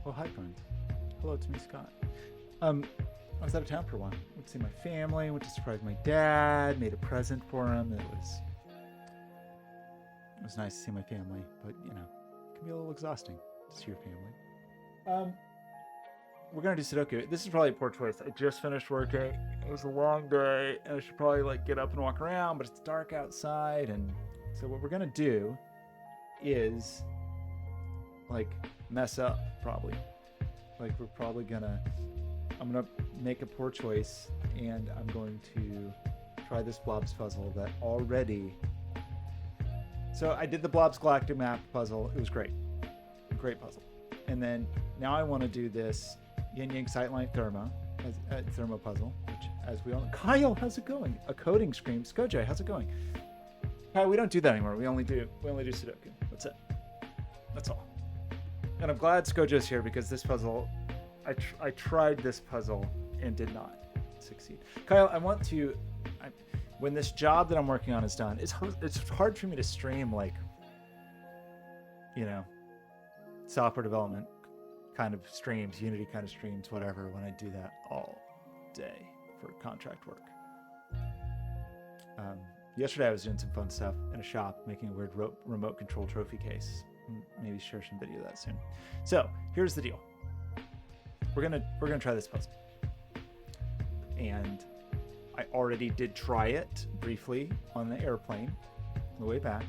Oh, hi, friend. Hello, it's me, Scott. I was out of town for a while. Went to see my family, went to surprise my dad, made a present for him. It was nice to see my family, but it can be a little exhausting to see your family. We're gonna do Sudoku. This is probably a poor choice. I just finished working. It was a long day, and I should probably get up and walk around, but it's dark outside, and so what we're gonna do is mess up probably. We're probably I'm gonna make a poor choice, and I'm going to try this Blobz puzzle that already. So I did the Blobz Galactic Map puzzle. It was great puzzle. And then now I want to do this Yin Yang Sightline Thermo puzzle, which, as we all know, Kyle, how's it going? A coding scream. Skoj, how's it going? Kyle, we don't do that anymore. We only do Sudoku. That's it. That's all. And I'm glad Skojo's here because this puzzle, I tried this puzzle and did not succeed. Kyle, when this job that I'm working on is done, it's hard for me to stream software development kind of streams, Unity kind of streams, whatever, when I do that all day for contract work. Yesterday I was doing some fun stuff in a shop, making a weird remote control trophy case. Maybe share some video of that soon. So here's the deal. We're gonna try this puzzle. And I already did try it briefly on the airplane on the way back,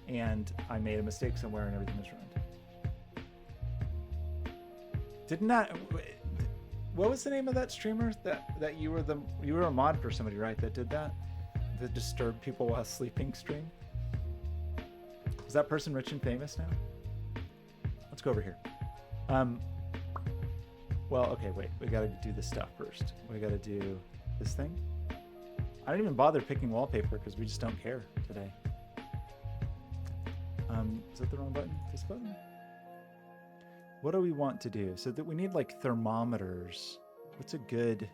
and I made a mistake somewhere and everything was ruined. What was the name of that streamer that you were a mod for somebody, right? That did that? The disturb people while sleeping stream? Is that person rich and famous now? Let's go over here. Well, okay, wait. We gotta do this stuff first. We gotta do this thing. I didn't even bother picking wallpaper because we just don't care today. Is that the wrong button? This button? What do we want to do? So that we need thermometers. What's a good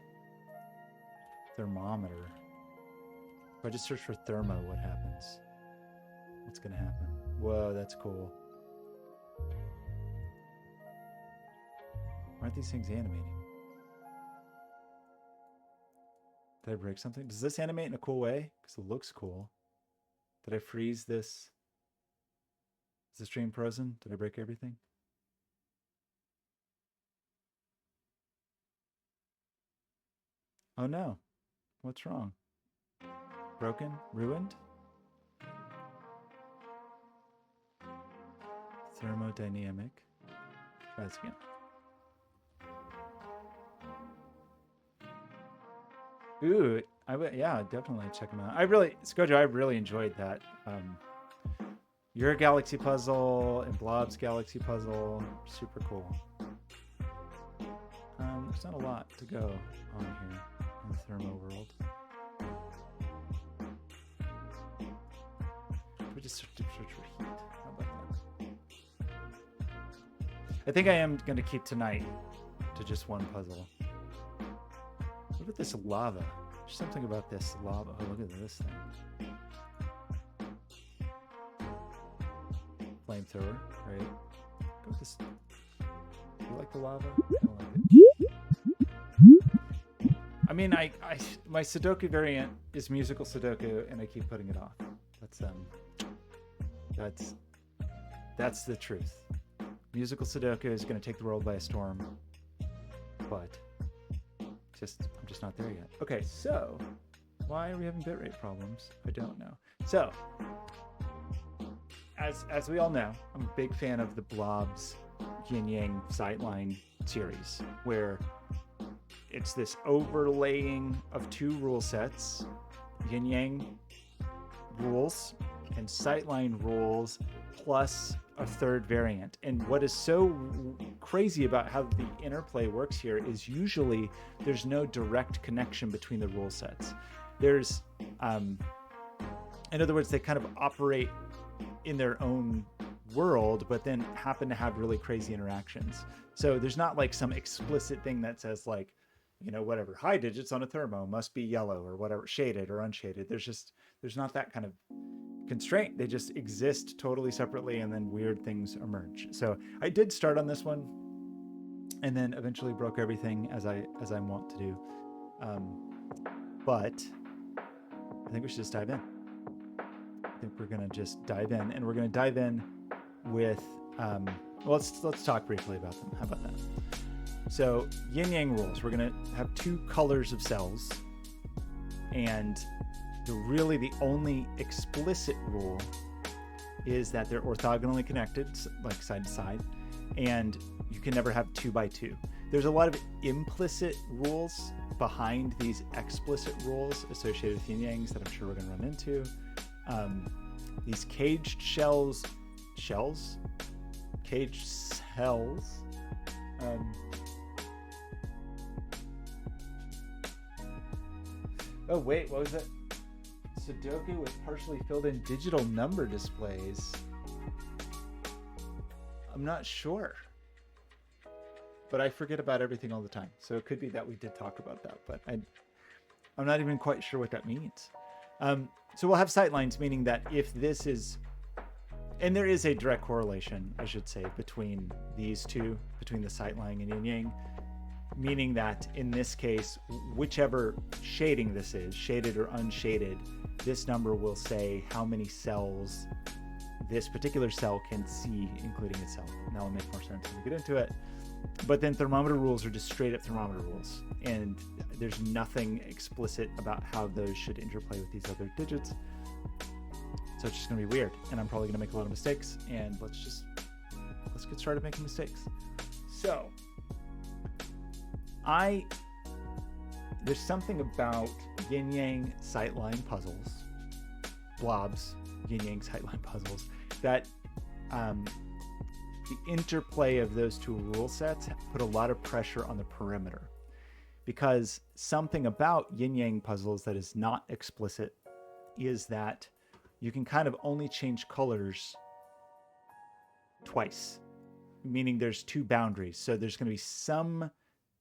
thermometer? If I just search for thermo, what happens? What's gonna happen? Whoa, that's cool. Why aren't these things animating? Did I break something? Does this animate in a cool way? Because it looks cool. Did I freeze this? Is the stream frozen? Did I break everything? Oh no. What's wrong? Broken? Ruined? Thermodynamic. Try this again. Ooh, yeah, definitely check them out. Skojo, I really enjoyed that. Your Galaxy puzzle and Blobz Galaxy puzzle, super cool. There's not a lot to go on here in the Thermo world. We just search for heat. How about that? I think I am going to keep tonight to just one puzzle. What about this lava? There's something about this lava. Oh, look at this thing. Flamethrower, right? Go with this. Do you like the lava? I don't like it. I mean, my Sudoku variant is musical Sudoku, and I keep putting it off. That's the truth. Musical Sudoku is going to take the world by a storm, but I'm just not there yet. Okay, so why are we having bitrate problems? I don't know. So, as we all know, I'm a big fan of the Blobz Yin Yang Sightline series, where it's this overlaying of two rule sets, Yin Yang rules and Sightline rules, plus a third variant. And what is so crazy about how the interplay works here is usually there's no direct connection between the rule sets. There's, in other words, they kind of operate in their own world, but then happen to have really crazy interactions. So there's not some explicit thing that says whatever, high digits on a thermo must be yellow or whatever, shaded or unshaded. There's not that kind of constraint. They just exist totally separately, and then weird things emerge. So I did start on this one and then eventually broke everything as I want to do. But I think we should just dive in. I think we're gonna just dive in, and we're gonna dive in with well, let's talk briefly about them. How about that? So yin yang rules. We're gonna have two colors of cells, and really the only explicit rule is that they're orthogonally connected, like side to side, and you can never have 2 by 2. There's a lot of implicit rules behind these explicit rules associated with yin yangs that I'm sure we're going to run into. These caged caged cells. Oh wait, what was it? Sudoku with partially filled in digital number displays. I'm not sure. But I forget about everything all the time. So it could be that we did talk about that, but I'm not even quite sure what that means. So we'll have sightlines, meaning that if this is, and there is a direct correlation, I should say, between these two, between the sightline and yin yang, meaning that in this case, whichever shading this is, shaded or unshaded, this number will say how many cells this particular cell can see, including itself. And that will make more sense when we get into it. But then thermometer rules are just straight up thermometer rules. And there's nothing explicit about how those should interplay with these other digits. So it's just gonna be weird. And I'm probably gonna make a lot of mistakes. And let's get started making mistakes. So there's something about yin-yang sightline puzzles, Blobz, yin-yang sightline puzzles, that the interplay of those two rule sets put a lot of pressure on the perimeter, because something about yin-yang puzzles that is not explicit is that you can kind of only change colors twice, meaning there's two boundaries. So there's going to be some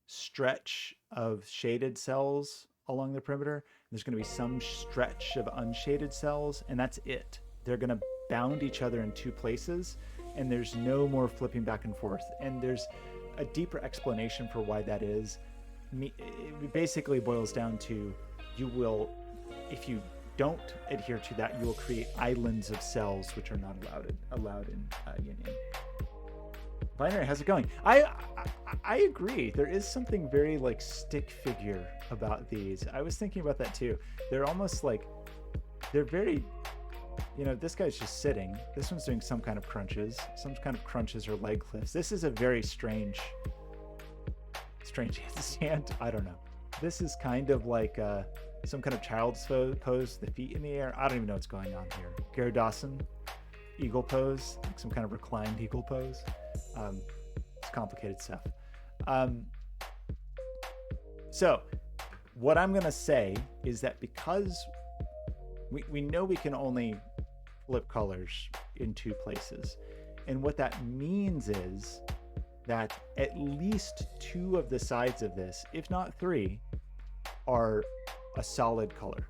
stretch of shaded cells along the perimeter. There's going to be some stretch of unshaded cells, and that's it. They're going to bound each other in two places, and there's no more flipping back and forth. And there's a deeper explanation for why that is. It basically boils down to, you will, if you don't adhere to that, you will create islands of cells which are not allowed in yin-yang. Binary, how's it going? I agree. There is something very like stick figure about these. I was thinking about that too. They're almost like, they're very, this guy's just sitting. This one's doing some kind of crunches or leg lifts. This is a very strange handstand. I don't know. This is kind of like some kind of child's pose, the feet in the air. I don't even know what's going on here. Gary Dawson, eagle pose, like some kind of reclined eagle pose. It's complicated stuff. So what I'm going to say is that because we know we can only flip colors in two places, and what that means is that at least two of the sides of this, if not three, are a solid color.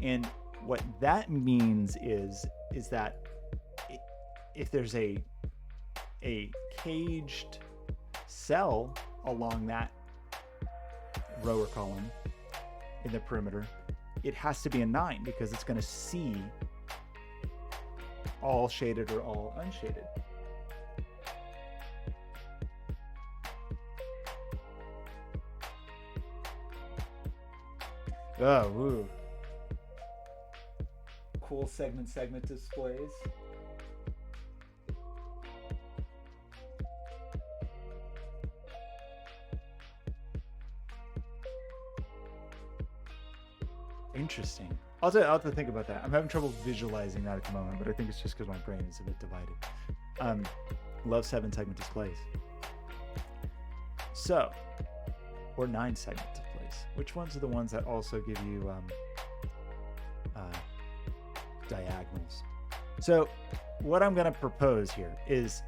And what that means is that if there's a caged cell along that row or column in the perimeter, it has to be a 9, because it's going to see all shaded or all unshaded. Oh, woo. Cool segment displays. Interesting. I'll have to think about that. I'm having trouble visualizing that at the moment, but I think it's just because my brain is a bit divided. Love 7-segment displays. So, or 9-segment displays. Which ones are the ones that also give you diagonals? So, what I'm going to propose here is,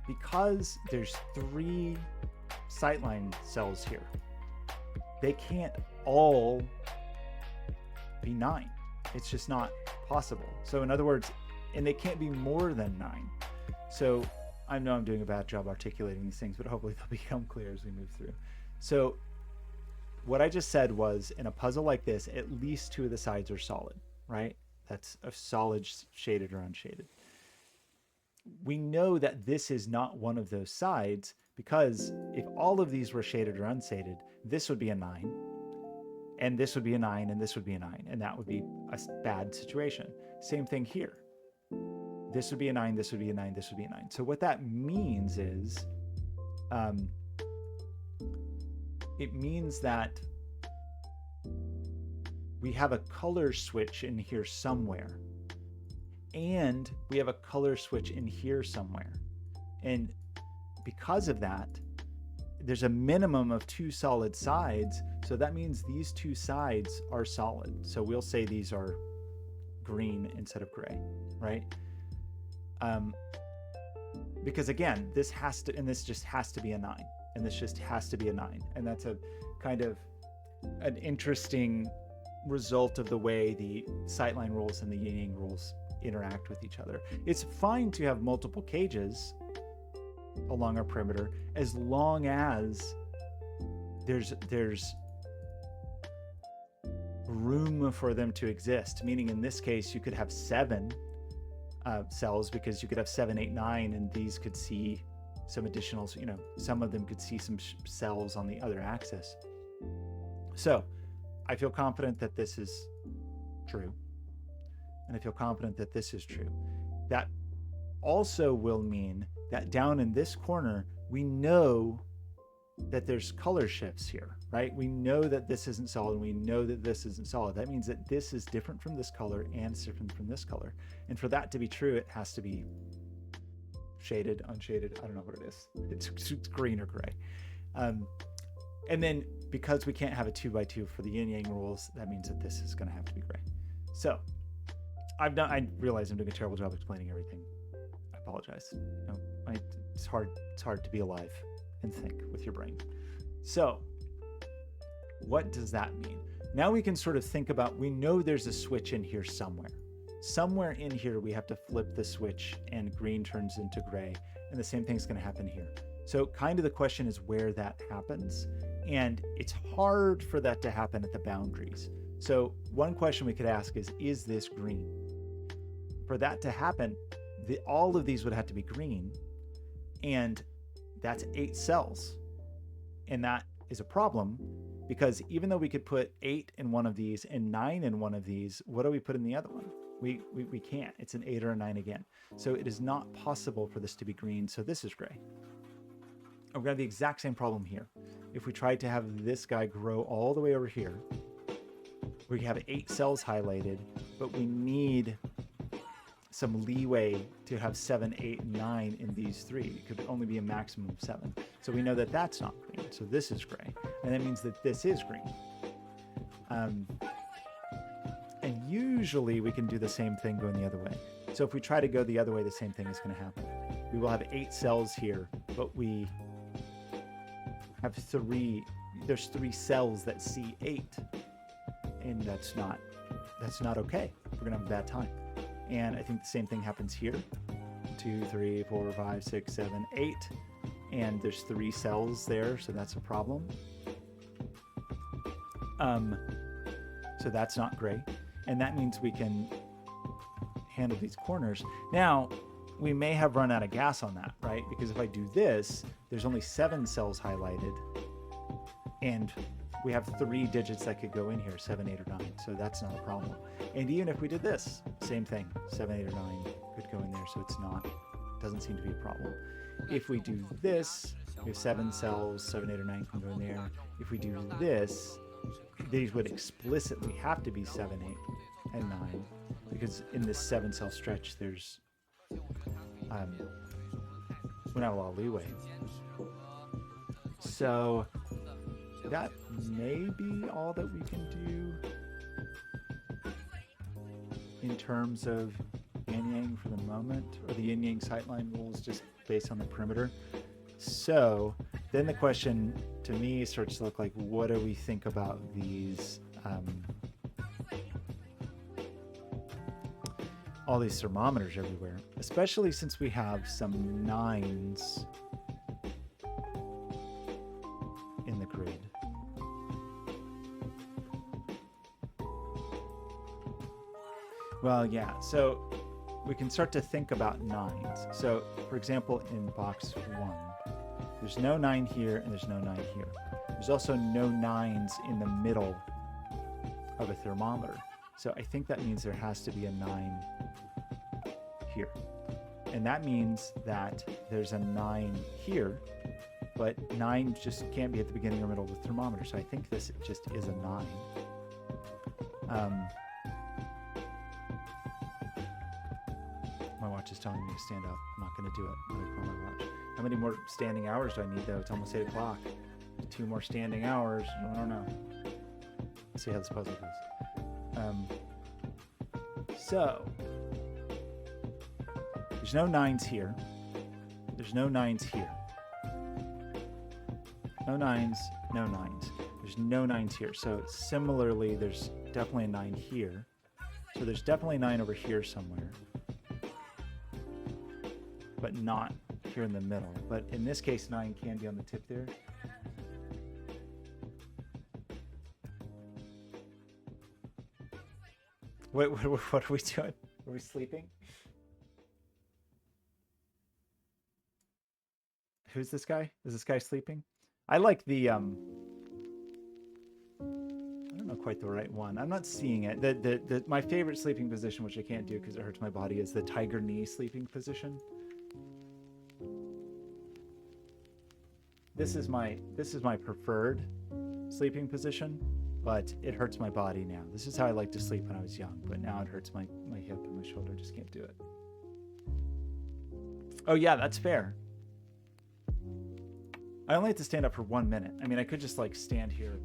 because there's 3 sightline cells here, they can't all be 9. It's just not possible. So in other words, and they can't be more than 9. So I know I'm doing a bad job articulating these things, but hopefully they'll become clear as we move through. So what I just said was, in a puzzle like this, at least 2 of the sides are solid, right? That's a solid shaded or unshaded. We know that this is not one of those sides, because if all of these were shaded or unshaded, this would be a 9, and this would be a 9, and this would be a 9, and that would be a bad situation. Same thing here. This would be a 9, this would be a 9, this would be a 9. So what that means is, it means that we have a color switch in here somewhere, and we have a color switch in here somewhere. And because of that, there's a minimum of 2 solid sides. So that means these 2 sides are solid. So we'll say these are green instead of gray, right? Because again, this has to, and this just has to be a 9, and this just has to be a 9. And that's a kind of an interesting result of the way the sightline rules and the yin-yang rules interact with each other. It's fine to have multiple cages along our perimeter as long as there's room for them to exist. Meaning in this case, you could have 7 cells, because you could have 7, 8, 9, and these could see some additional, you know, some of them could see some cells on the other axis. So I feel confident that this is true, and I feel confident that this is true. That also will mean that down in this corner, we know that there's color shifts here, right? We know that this isn't solid, and we know that this isn't solid. That means that this is different from this color and it's different from this color. And for that to be true, it has to be shaded, unshaded, I don't know what it is. It's green or gray. And then because we can't have a 2x2 for the yin-yang rules, that means that this is going to have to be gray. So I realize I'm doing a terrible job explaining everything. I apologize. You know, it's hard to be alive and think with your brain. So what does that mean? Now we can sort of think about, we know there's a switch in here somewhere. Somewhere in here we have to flip the switch and green turns into gray, and the same thing's going to happen here. So kind of the question is where that happens, and it's hard for that to happen at the boundaries. So one question we could ask is this green? For that to happen, all of these would have to be green, and that's 8 cells. And that is a problem, because even though we could put 8 in one of these and 9 in one of these, what do we put in the other one? We can't. It's an 8 or a 9 again. So it is not possible for this to be green, so this is gray. And we're going to have the exact same problem here. If we tried to have this guy grow all the way over here, we have 8 cells highlighted, but we need some leeway to have 7, 8, and 9 in these 3. It could only be a maximum of 7. So we know that that's not green. So this is gray. And that means that this is green. And usually we can do the same thing going the other way. So if we try to go the other way, the same thing is going to happen. We will have 8 cells here, but we have 3. There's 3 cells that see 8. And that's not okay. We're going to have a bad time. And I think the same thing happens here. 2, 3, 4, 5, 6, 7, 8. And there's 3 cells there, so that's a problem. So that's not great. And that means we can handle these corners. Now, we may have run out of gas on that, right? Because if I do this, there's only 7 cells highlighted. And we have 3 digits that could go in here, 7, 8, or 9. So that's not a problem. And even if we did this, same thing, 7, 8, or 9 could go in there. So doesn't seem to be a problem. If we do this, we have 7 cells, 7, 8, or 9 can go in there. If we do this, these would explicitly have to be 7, 8, and 9, because in this 7 cell stretch, there's we don't have a lot of leeway. So that may be all that we can do in terms of yin-yang for the moment, or the yin-yang sightline rules just based on the perimeter. So then the question to me starts to look like, what do we think about all these thermometers everywhere, especially since we have some 9s in the grid. Well, yeah, so we can start to think about 9s. So, for example, in box 1, there's no 9 here and there's no 9 here. There's also no 9s in the middle of a thermometer. So I think that means there has to be a 9 here. And that means that there's a 9 here, but 9 just can't be at the beginning or middle of the thermometer. So I think this just is a 9. My watch is telling me to stand up. I'm not going to do it. I'm going to put my watch. How many more standing hours do I need, though? It's almost 8 o'clock. 2 more standing hours. I don't know. Let's see how this puzzle goes. So, there's no 9s here. There's no 9s here. No 9s, no 9s. There's no 9s here. So, similarly, there's definitely a 9 here. So, there's definitely a 9 over here somewhere. But not here in the middle. But in this case, 9 can be on the tip there. What are we doing? Are we sleeping? Who's this guy? Is this guy sleeping? I like the I don't know quite the right one. I'm not seeing it. My favorite sleeping position, which I can't do because it hurts my body, is the tiger knee sleeping position. This is my preferred sleeping position, but it hurts my body now. This is how I like to sleep when I was young, but now it hurts my hip and my shoulder. I just can't do it. Oh yeah, that's fair. I only have to stand up for 1 minute. I mean, I could just like stand here.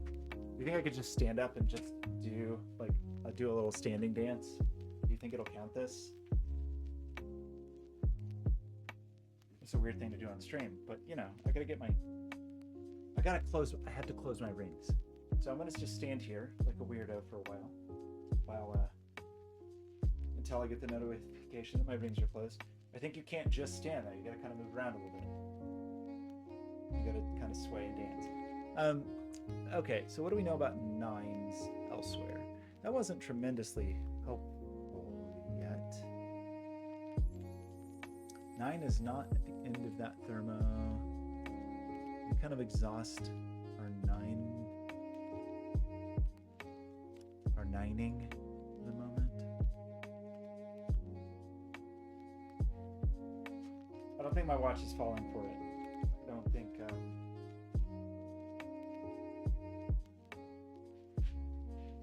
You think I could just stand up and just do like do a little standing dance? Do you think it'll count this? It's a weird thing to do on stream, but you know, I have to close my rings. So I'm gonna just stand here like a weirdo for a while until I get the notification that my rings are closed. I think you can't just stand there. You gotta kind of move around a little bit. You gotta kind of sway and dance. Okay, so what do we know about 9s elsewhere? That wasn't tremendously helpful yet. 9 is not at the end of that thermo. We kind of exhaust our 9ing at the moment. I don't think my watch is falling for it. I don't think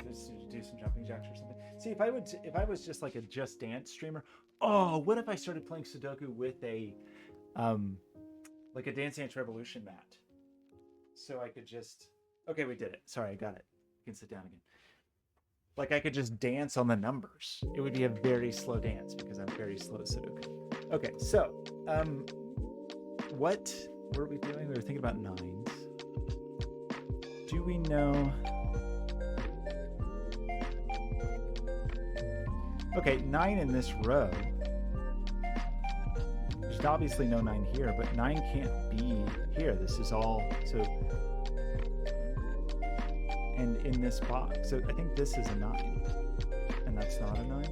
just do some jumping jacks or something. See, if I was just like a Just Dance streamer. Oh, what if I started playing Sudoku with a like a Dance Dance Revolution mat? So I could just okay, we did it. Sorry, I got it. You can sit down again. Like I could just dance on the numbers. It would be a very slow dance because I'm very slow at Sudoku. Okay, so what were we doing? We were thinking about 9s. Do we know? Okay, 9 in this row. There's obviously no 9 here, but 9 can't be here. This is all so. And in this box, so I think this is a 9, and that's not a 9.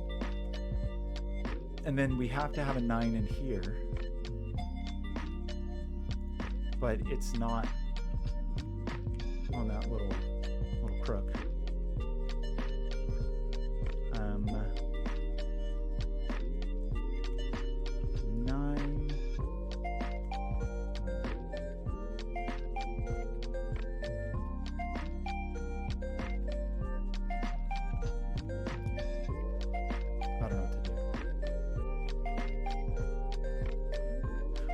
And then we have to have a 9 in here, but it's not on that little crook.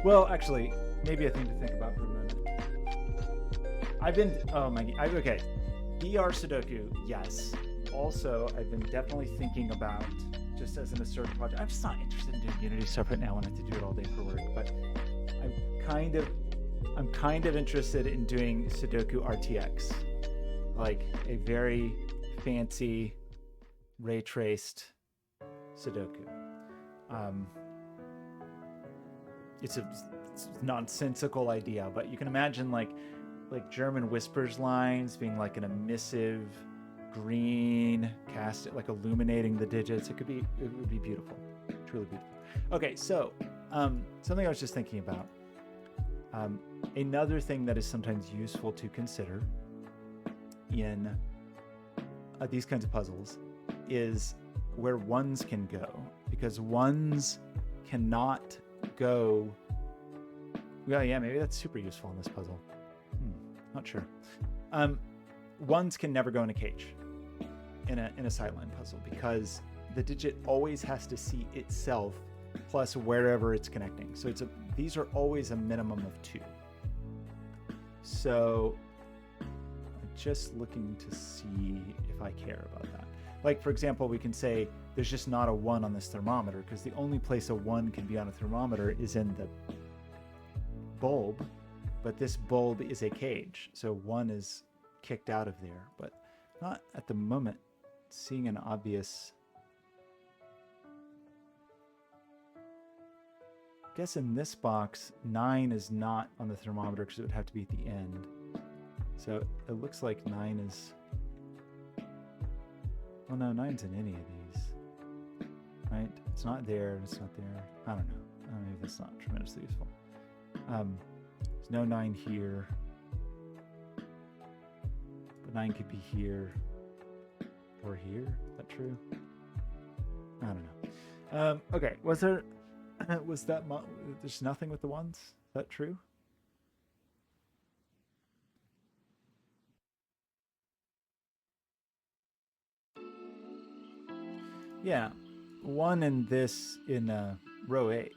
Well, actually, maybe a thing to think about for a minute. Okay. VR Sudoku, yes. Also, I've been definitely thinking about, just as an assertive project, I'm just not interested in doing Unity stuff right now when I have to do it all day for work, but I'm kind of interested in doing Sudoku RTX. Like a very fancy ray traced Sudoku. it's a nonsensical idea, but you can imagine like German whispers lines being like an emissive green cast, like illuminating the digits. It would be beautiful, truly beautiful. Okay, so something I was just thinking about. Another thing that is sometimes useful to consider in these kinds of puzzles is where ones can go, because ones cannot go. Well, yeah, maybe that's super useful in this puzzle. Not sure. Ones can never go in a cage in a sightline puzzle, because the digit always has to see itself plus wherever it's connecting. So these are always a minimum of 2. So I'm just looking to see if I care about that. Like, for example, we can say there's just not a 1 on this thermometer, because the only place a 1 can be on a thermometer is in the bulb, but this bulb is a cage, so 1 is kicked out of there, but not at the moment seeing an obvious. I guess in this box 9 is not on the thermometer because it would have to be at the end, so it looks like 9 is. Well, no, 9's in any of these, right? It's not there, it's not there. I don't know. Maybe that's not tremendously useful. There's no 9 here, but 9 could be here or here. Is that true? I don't know. Okay, was that there's nothing with the 1s? Is that true? Yeah, 1 in this in row 8.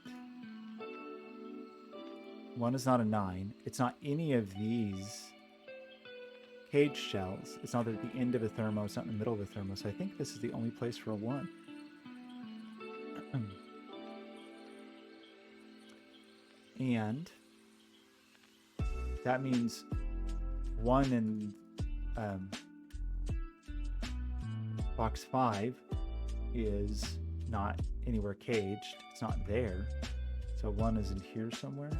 1 is not a 9. It's not any of these cage shells. It's not at the end of a thermo. It's not in the middle of a thermo. So I think this is the only place for a 1. And that means 1 in box 5 is not anywhere caged. It's not there. So 1 is in here somewhere.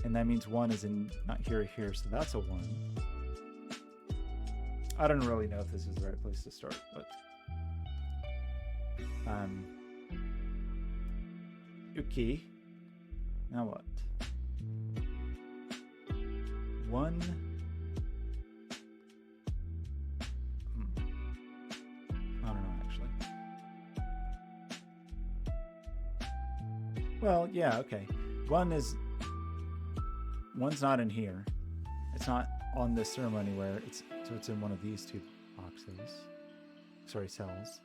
And that means 1 is in not here or here, so that's a 1. I don't really know if this is the right place to start, but okay. Now what? 1. I don't know, actually. Well, yeah, okay. 1's not in here. It's not on this thermo anywhere. So it's in one of these 2 boxes. Sorry, cells.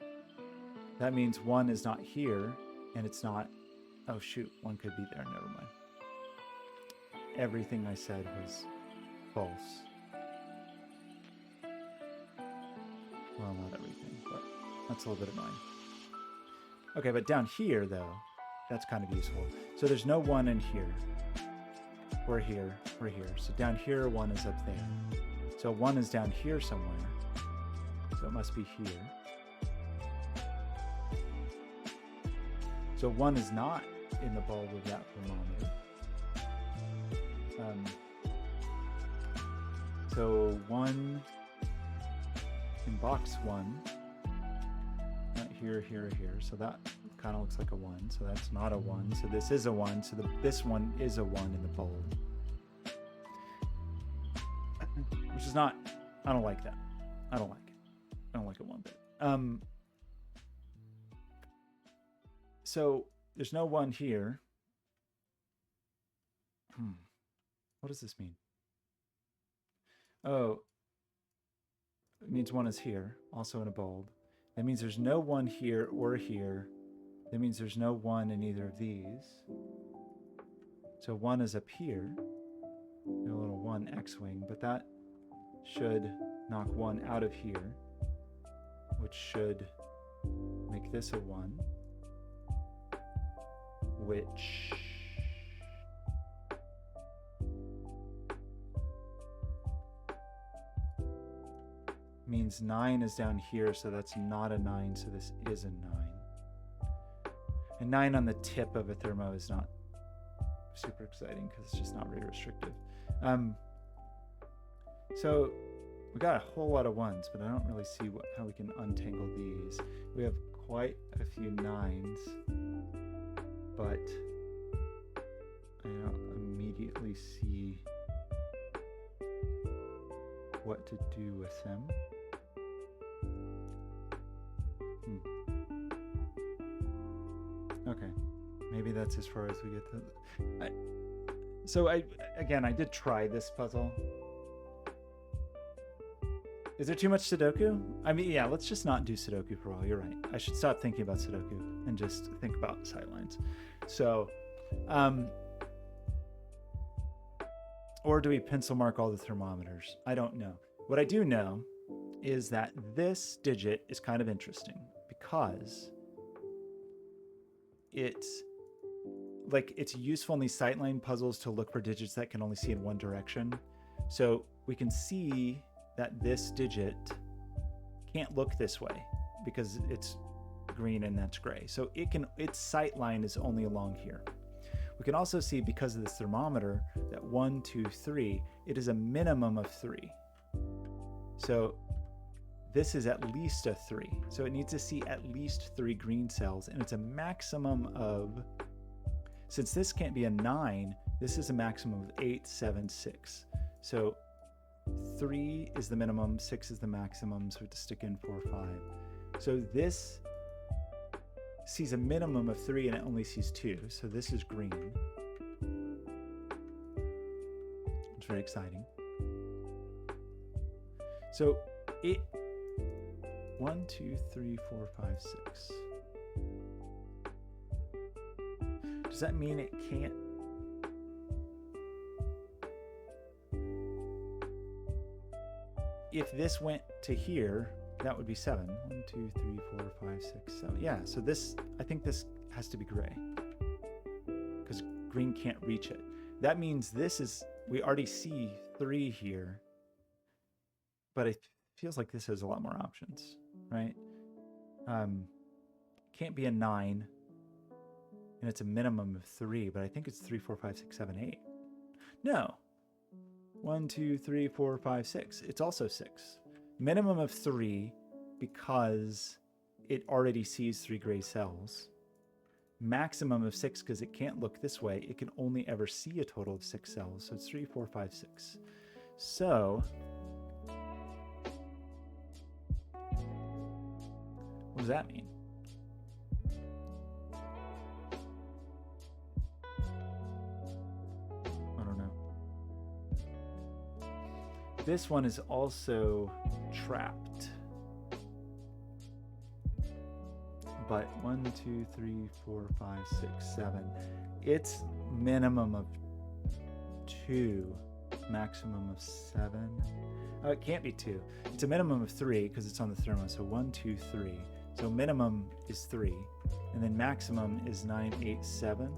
That means 1 is not here, and it's not. Oh shoot, 1 could be there. Never mind. Everything I said was false. Well, not everything, but that's a little bit annoying. Okay, but down here though, that's kind of useful. So there's no 1 in here. We're here. So down here, 1 is up there. So 1 is down here somewhere. So it must be here. So 1 is not in the bulb of that thermometer. So 1 in box 1. Not here. So that kind of looks like a 1. So that's not a 1. So this is a 1. So this one is a 1 in the bulb. Which is not. I don't like that. I don't like it one bit. So there's no 1 here. What does this mean? Oh, it means 1 is here, also in a bulb. That means there's no 1 here or here. That means there's no 1 in either of these. So 1 is up here. A little 1 X-wing, but that should knock 1 out of here, which should make this a 1, which means 9 is down here, so that's not a 9, so this is a 9. And 9 on the tip of a Thermo is not super exciting because it's just not very restrictive. So we got a whole lot of 1s, but I don't really see how we can untangle these. We have quite a few 9s, but I don't immediately see what to do with them. Okay, maybe that's as far as we get to. So I did try this puzzle. Is there too much Sudoku? I mean, yeah, let's just not do Sudoku for a while. You're right. I should stop thinking about Sudoku and just think about sightlines. So, or do we pencil mark all the thermometers? I don't know. What I do know is that this digit is kind of interesting because it's useful in these sightline puzzles to look for digits that can only see in one direction. So we can see that this digit can't look this way because it's green and that's gray. So its sight line is only along here. We can also see, because of this thermometer, that 1, 2, 3, it is a minimum of 3. So this is at least a 3. So it needs to see at least 3 green cells, and it's a maximum of, since this can't be a 9, this is a maximum of 8, 7, 6. So 3 is the minimum, 6 is the maximum, so we have to stick in 4, 5. So this sees a minimum of 3 and it only sees 2, so this is green. It's very exciting. So it 1, 2, 3, 4, 5, 6. Does that mean it can't? If this went to here, that would be 7. 1, 2, 3, 4, 5, 6, 7. Yeah, so this, I think this has to be gray because green can't reach it. That means this is, we already see 3 here, but it feels like this has a lot more options, right? Can't be a 9, and it's a minimum of 3, but I think it's 3, 4, 5, 6, 7, 8. No. 1, 2, 3, 4, 5, 6. It's also 6. Minimum of 3 because it already sees 3 gray cells. Maximum of 6 because it can't look this way. It can only ever see a total of 6 cells. So it's 3, 4, 5, 6. So what does that mean? This one is also trapped. But 1, 2, 3, 4, 5, 6, 7. It's minimum of 2, maximum of 7. Oh, it can't be 2. It's a minimum of 3 because it's on the Thermo. So 1, 2, 3. So minimum is 3. And then maximum is 9, 8, 7.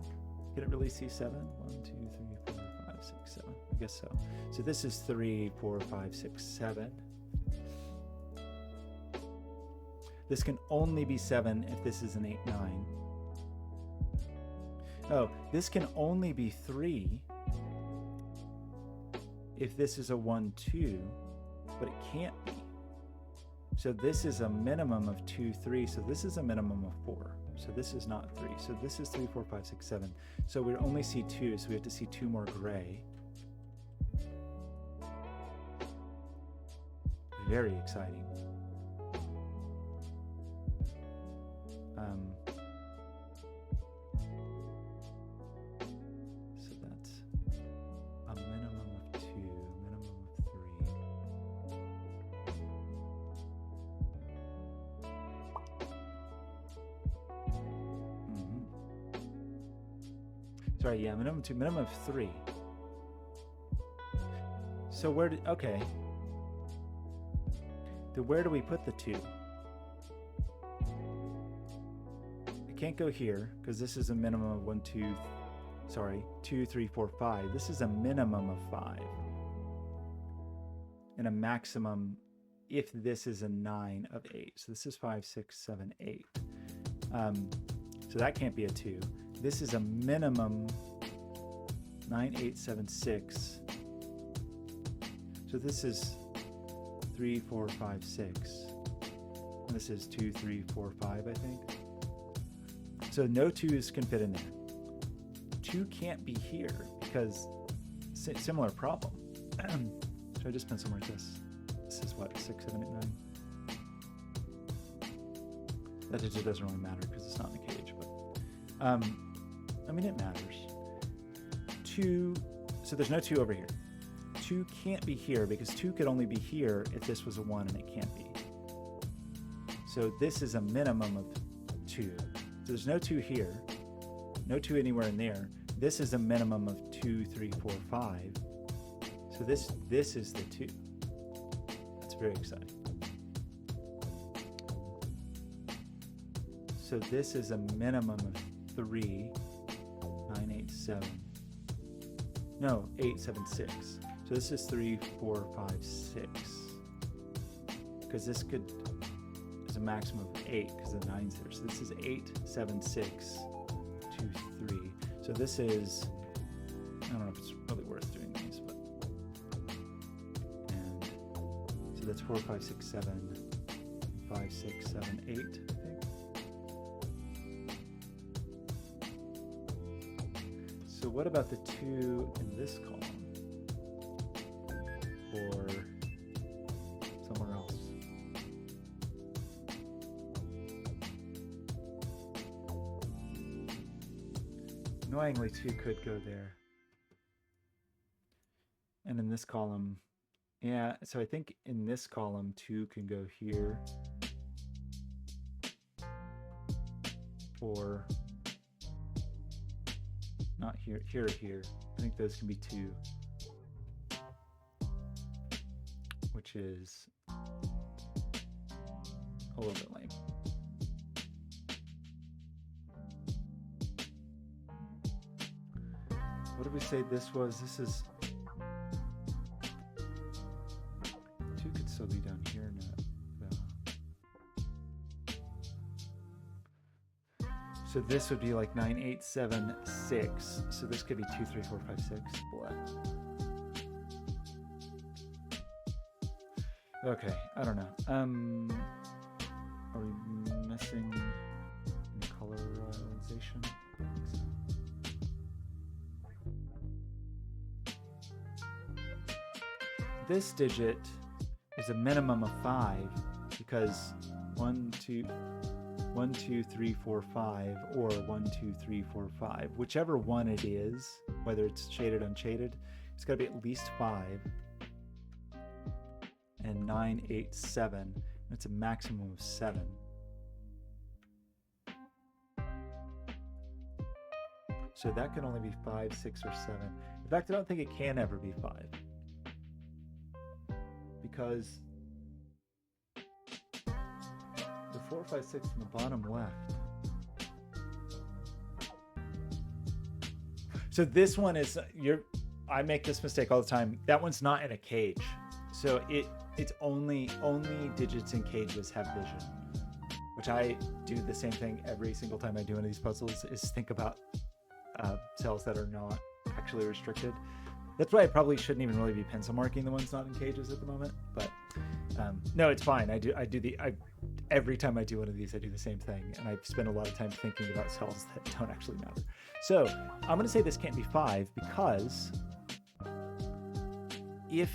Can it really see 7? 1, 2, 3, 4, 5, 6, 7. I guess so. So this is 3, 4, 5, 6, 7. This can only be 7 if this is an 8, 9. Oh, this can only be 3 if this is a 1, 2, but it can't be. So this is a minimum of 2, 3. So this is a minimum of 4. So this is not 3. So this is 3, 4, 5, 6, 7. So we only see 2. So we have to see 2 more gray. Very exciting. So that's a minimum of 2, minimum of 3. Sorry, yeah, minimum 2, minimum of 3. So where did, okay. Then where do we put the 2? It can't go here because this is a minimum of 1, 2, 2, 3, 4, 5. This is a minimum of 5. And a maximum if this is a 9 of 8. So this is 5, 6, 7, 8. So that can't be a 2. This is a minimum 9876. So this is 3, 4, 5, 6. And this is 2, 3, 4, 5, I think. So no 2s can fit in there. 2 can't be here because similar problem. Should I just pencil mark this? This is what, 6, 7, 8, 9? That digit doesn't really matter because it's not in the cage, but I mean, it matters. 2, so there's no 2 over here. 2 can't be here because 2 could only be here if this was a 1, and it can't be. So this is a minimum of 2. So there's no 2 here, no 2 anywhere in there. This is a minimum of 2, 3, 4, 5. So this is the 2. That's very exciting. So this is a minimum of 3, 9, 8, 7. No, 8, 7, 6. So this is 3, 4, 5, 6. Because this is a maximum of 8 because the 9's there. So this is 8, 7, 6, 2, 3. So this is, I don't know if it's really worth doing these, but, and so that's 4, 5, 6, 7, 5, 6, 7, 8, I think. So what about the 2 in this column? Or somewhere else? Annoyingly, 2 could go there. And in this column, yeah, so I think in this column, 2 can go here. Or not here, here or here. I think those can be 2. Which is a little bit lame. What did we say this was? This is 2 could still be down here now. So this would be like 9, 8, 7, 6. So this could be 2, 3, 4, 5, 6. Blah. Okay, I don't know. Are we missing any colorization? I think so. This digit is a minimum of 5 because 1, 2, 3, 4, 5, or 1, 2, 3, 4, 5. Whichever one it is, whether it's shaded, unshaded, it's got to be at least 5. And 9, 8, 7. That's a maximum of 7. So that can only be 5, 6, or 7. In fact, I don't think it can ever be 5. Because the 4, 5, 6 in the bottom left. So this one is, I make this mistake all the time. That one's not in a cage. So it's only digits in cages have vision, which I do the same thing every single time I do one of these puzzles, is think about cells that are not actually restricted. That's why I probably shouldn't even really be pencil marking the ones not in cages at the moment, but no, it's fine. Every time I do one of these, I do the same thing, and I spend a lot of time thinking about cells that don't actually matter. So I'm going to say this can't be 5 because if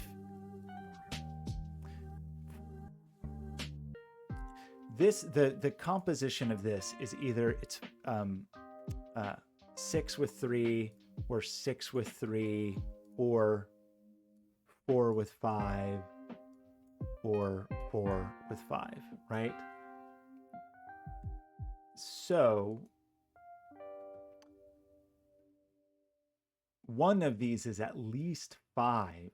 this, the composition of this is either it's 6 with 3, or 6 with 3, or 4 with 5, or 4 with 5, right? So one of these is at least 5.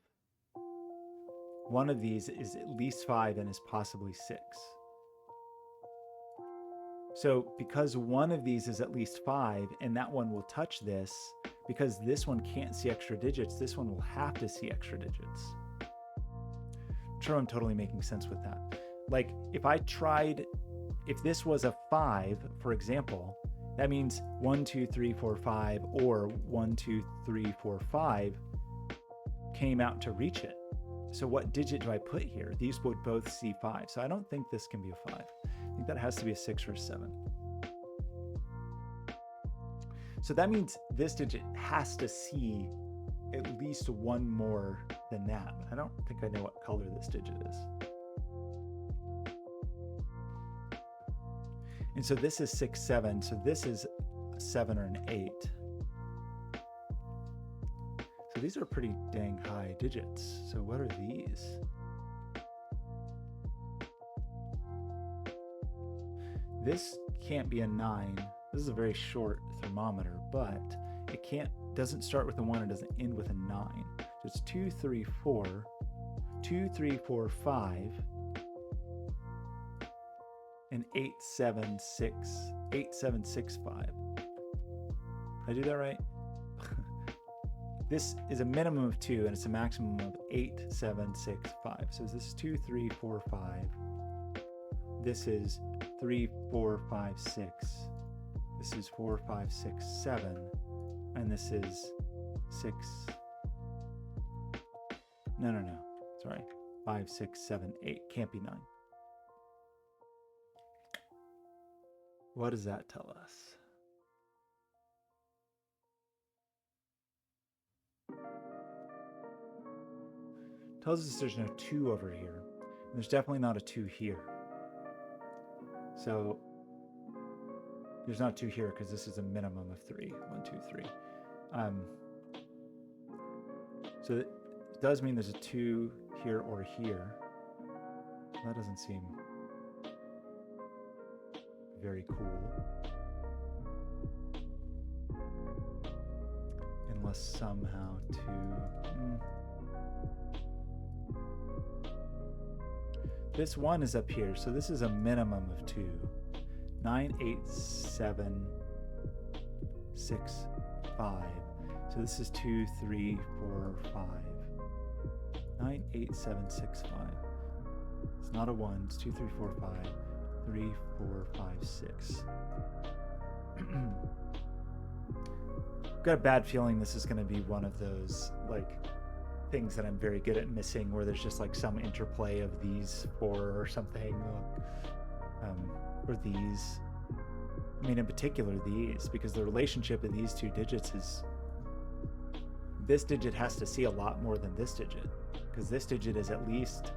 One of these is at least 5 and is possibly 6. So because one of these is at least 5 and that one will touch this, because this one can't see extra digits, this one will have to see extra digits. I'm sure I'm totally making sense with that. Like if this was a 5, for example, That means 1, 2, 3, 4, 5, or 1, 2, 3, 4, 5 came out to reach it. So what digit do I put here? These would both see 5. So I don't think this can be a 5. I think that has to be a 6 or a 7. So that means this digit has to see at least one more than that. I don't think I know what color this digit is. And so this is 6, 7. So this is a 7 or an 8. So these are pretty dang high digits. So what are these? This can't be a 9. This is a very short thermometer, but it doesn't start with a 1, it doesn't end with a 9. So it's 2, 3, 4, 2, 3, 4, 5, and 8, 7, 6, 8, 7, 6, 5. Did I do that right? This is a minimum of 2, and it's a maximum of 8, 7, 6, 5. So this is 2, 3, 4, 5. This is 3, 4, 5, 6. This is 4, 5, 6, 7. And this is 6. No. Sorry. 5, 6, 7, 8. Can't be 9. What does that tell us? Tells us there's no 2 over here. And there's definitely not a 2 here. So there's not 2 here because this is a minimum of 3. 1, 2, 3. So it does mean there's a 2 here or here. That doesn't seem very cool. Unless somehow 2... This 1 is up here, so this is a minimum of 2. 9, 8, 7, 6, 5. So this is 2, 3, 4, 5. 9, 8, 7, 6, 5. It's not a 1, it's 2, 3, 4, 5. 3, 4, 5, 6. I've got a bad feeling this is going to be one of those, like, things that I'm very good at missing, where there's just like some interplay of these 4 or something, or these. I mean, in particular these, because the relationship of these 2 digits is this digit has to see a lot more than this digit, because this digit is at least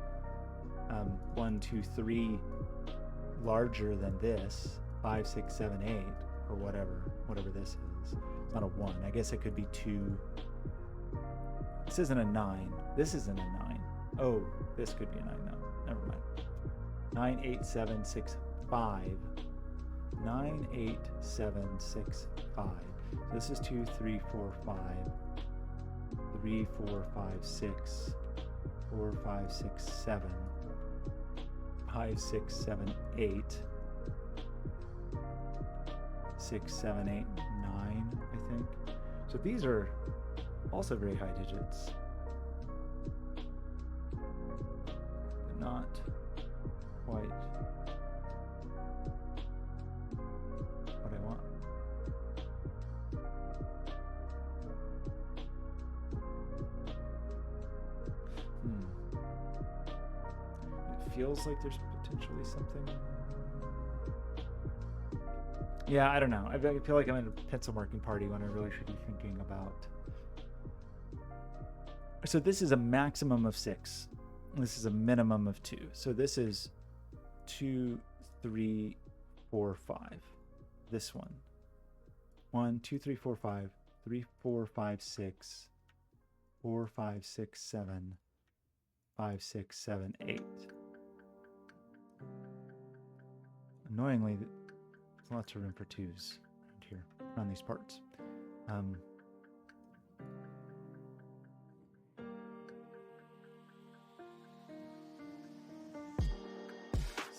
1, 2, 3 larger than this, 5, 6, 7, 8, or whatever this is. It's not a 1. I guess it could be 2. This isn't a 9. This isn't a 9. Oh, this could be a 9. No, never mind. 9, 8, 7, 6, 5. 9, 8, 7, 6, 5. So this is 2, 3, 4, 5. 3, 4, 5, 6. 4, 5, 6, 7. 5, 6, 7, 8. 6, 7, 8, 9, I think. So these are also very high digits, but not quite what I want. It feels like there's potentially something. Yeah, I don't know. I feel like I'm in a pencil marking party when I really should be thinking about. So this is a maximum of 6. This is a minimum of 2. So this is 2, 3, 4, 5. This one. 1, 2, 3, 4, 5. 3, 4, 5, 6. 4, 5, 6, 7. 5, 6, 7, 8. Annoyingly, there's lots of room for 2s around here, around these parts.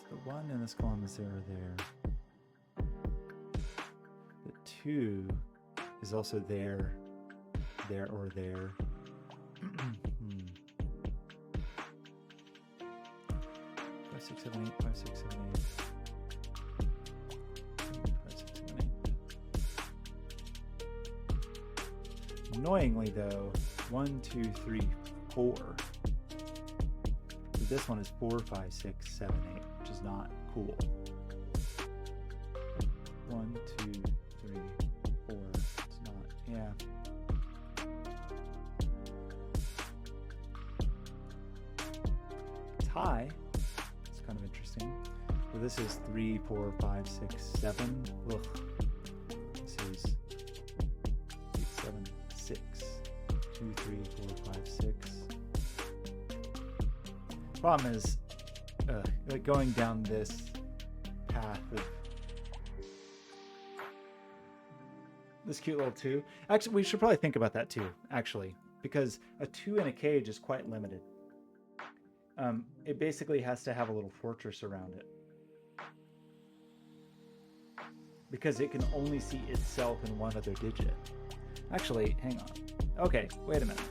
The 1 in this column is 0 there. The 2 is also there, there, or there. 5, 6, 7, 8, 5, 6, 7, 8. 5, 6, 7, 8. Annoyingly though, 1, 2, 3, 4. So this one is 4, 5, 6, 7, 8, which is not cool. 1, 2, 3, 4. It's not, yeah. It's high. It's kind of interesting. So this is 3, 4, 5, 6, 7. Ugh. This is 8, 7, 6. 2, 3, 4, 5, 6. Problem is, like going down this path of this cute little 2. Actually, we should probably think about that too, actually, because a 2 in a cage is quite limited. It basically has to have a little fortress around it, because it can only see itself in one other digit. Actually, hang on. Okay, wait a minute.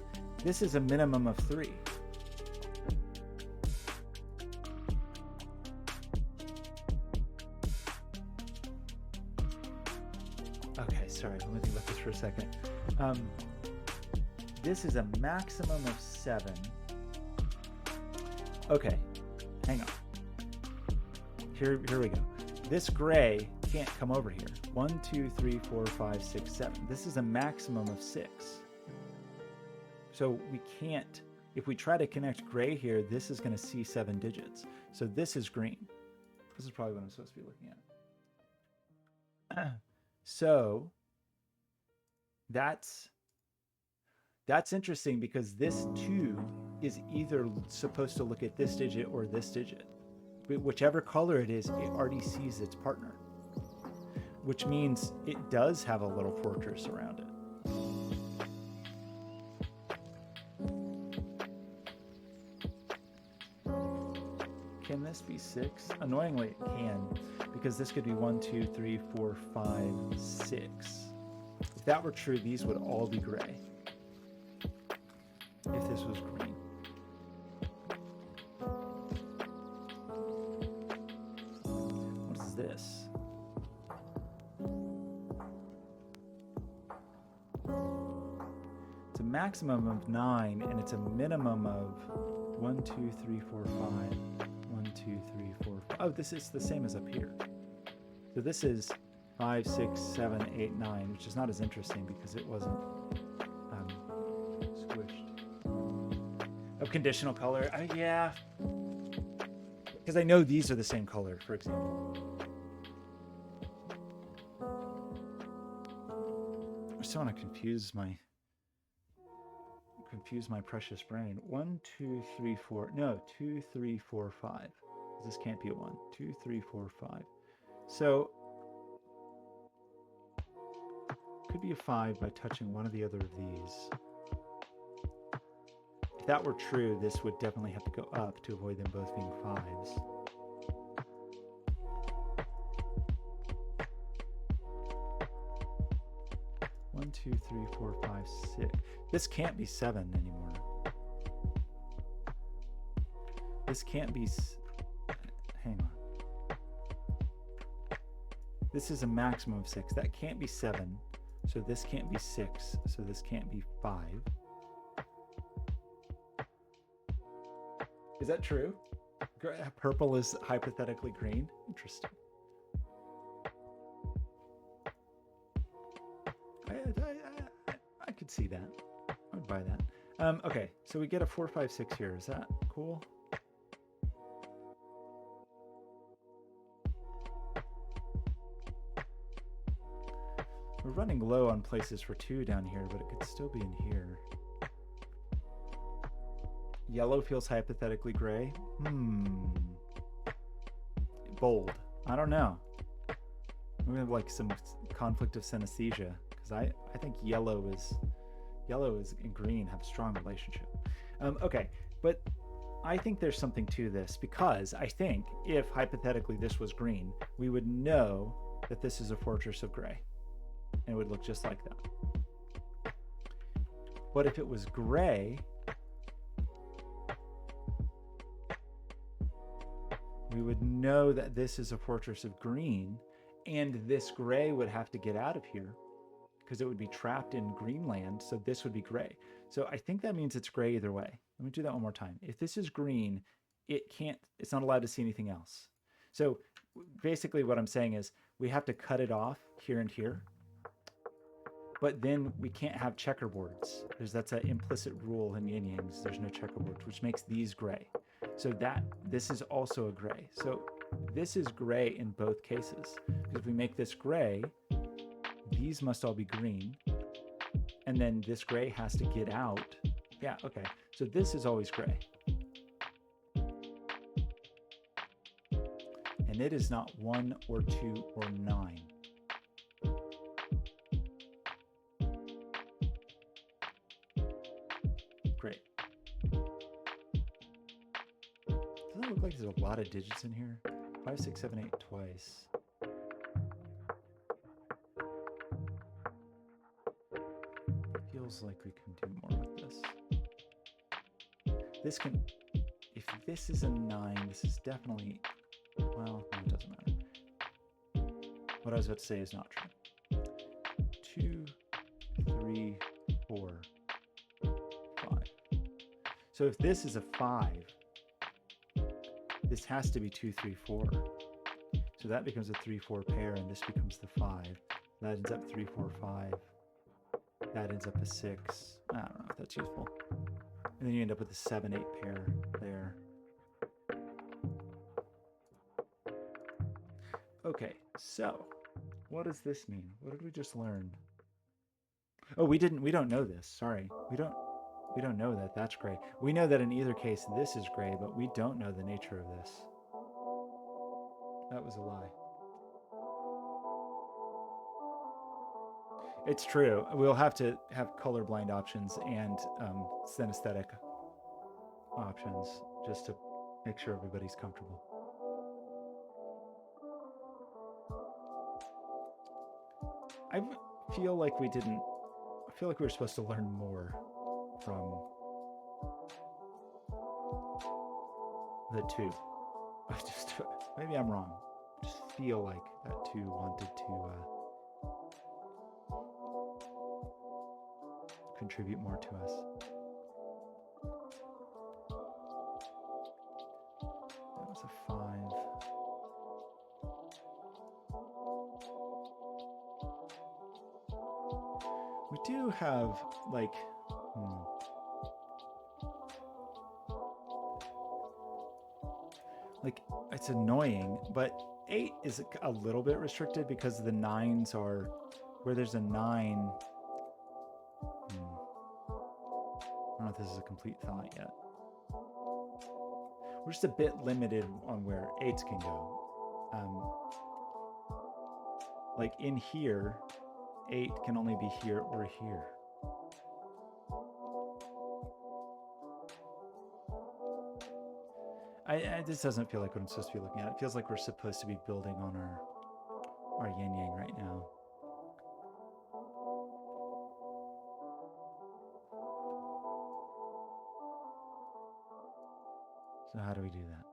This is a minimum of 3. Okay, sorry, let me think about this for a second. This is a maximum of 7. Okay, hang on. Here we go. This gray can't come over here. 1, 2, 3, 4, 5, 6, 7. This is a maximum of 6. So we can't, if we try to connect gray here, this is going to see 7 digits. So this is green. This is probably what I'm supposed to be looking at. So that's interesting, because this 2 is either supposed to look at this digit or this digit. Whichever color it is, it already sees its partner, which means it does have a little fortress around it. Can this be 6? Annoyingly, it can, because this could be 1, 2, 3, 4, 5, 6. If that were true, these would all be gray. If this was green. What is this? It's a maximum of 9, and it's a minimum of 1, 2, 3, 4, 5. 1, 2, 3, 4, 5. Oh, this is the same as up here. So this is 5, 6, 7, 8, 9, which is not as interesting because it wasn't squished. Of conditional color, yeah. Because I know these are the same color, for example. I just want to confuse my precious brain. 1, 2, 3, 4. No, 2, 3, 4, 5. This can't be a 1. 2, 3, 4, 5. So could be a 5 by touching one or the other of these. If that were true, this would definitely have to go up to avoid them both being 5s. One, 2, 3, 4, 5, 6. This can't be 7 anymore. This can't be. Hang on. This is a maximum of 6. That can't be 7. So this can't be 6. So this can't be 5. Is that true? Purple is hypothetically green? Interesting. I could see that. I would buy that. Okay, so we get a 4, 5, 6 here. Is that cool? We're running low on places for 2 down here, but it could still be in here. Yellow feels hypothetically gray. Bold. I don't know. We have like some conflict of synesthesia, because I think yellow and green have a strong relationship. Okay, but I think there's something to this, because I think if hypothetically this was green, we would know that this is a fortress of gray, and it would look just like that. But if it was gray, we would know that this is a fortress of green, and this gray would have to get out of here because it would be trapped in greenland, so this would be gray. So I think that means it's gray either way. Let me do that one more time. If this is green, it's not allowed to see anything else. So basically what I'm saying is we have to cut it off here and here, but then we can't have checkerboards. That's an implicit rule in yin yangs. There's no checkerboards, which makes these gray. So this is also a gray. So this is gray in both cases. Because if we make this gray, these must all be green. And then this gray has to get out. Yeah, okay. So this is always gray. And it is not 1 or 2 or 9. Great. Doesn't it look like there's a lot of digits in here? 5, 6, 7, 8 twice. Feels like we can do more with this. This can, if this is a 9, this is definitely, well, no, it doesn't matter. What I was about to say is not true. 2, 3, 4, 5. So if this is a 5, this has to be 2, 3, 4. So that becomes a 3, 4 pair, and this becomes the 5. That ends up 3, 4, 5. That ends up a 6. I don't know if that's useful. And then you end up with a 7, 8 pair there. Okay, so what does this mean? What did we just learn? Oh, we don't know this. Sorry. We don't know that that's gray. We know that in either case this is gray, but we don't know the nature of this. That was a lie. It's true. We'll have to have colorblind options and synesthetic options just to make sure everybody's comfortable. I feel like we were supposed to learn more from the 2. Maybe I'm wrong. I just feel like that 2 wanted to contribute more to us. That was a 5. We do have like it's annoying, but 8 is a little bit restricted because the 9s are where there's a 9. I don't know if this is a complete thought yet. We're just a bit limited on where 8s can go. Like in here, 8 can only be here or here. This doesn't feel like what I'm supposed to be looking at. It feels like we're supposed to be building on our yin yang right now. So how do we do that?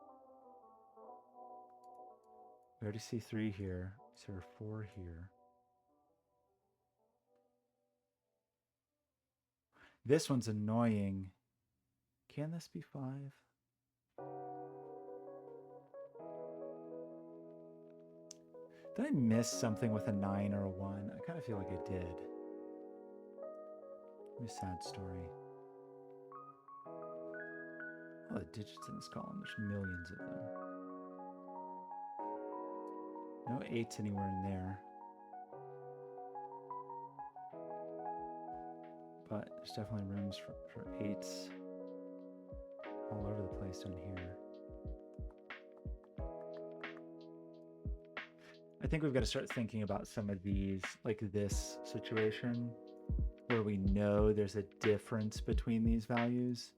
We already see 3 here. So we're 4 here. This one's annoying. Can this be 5? Did I miss something with a 9 or a 1? I kind of feel like I did. Maybe a sad story. All the digits in this column, there's millions of them. No 8s anywhere in there. But there's definitely rooms for 8s all over the place down here. I think we've got to start thinking about some of these, like this situation, where we know there's a difference between these values.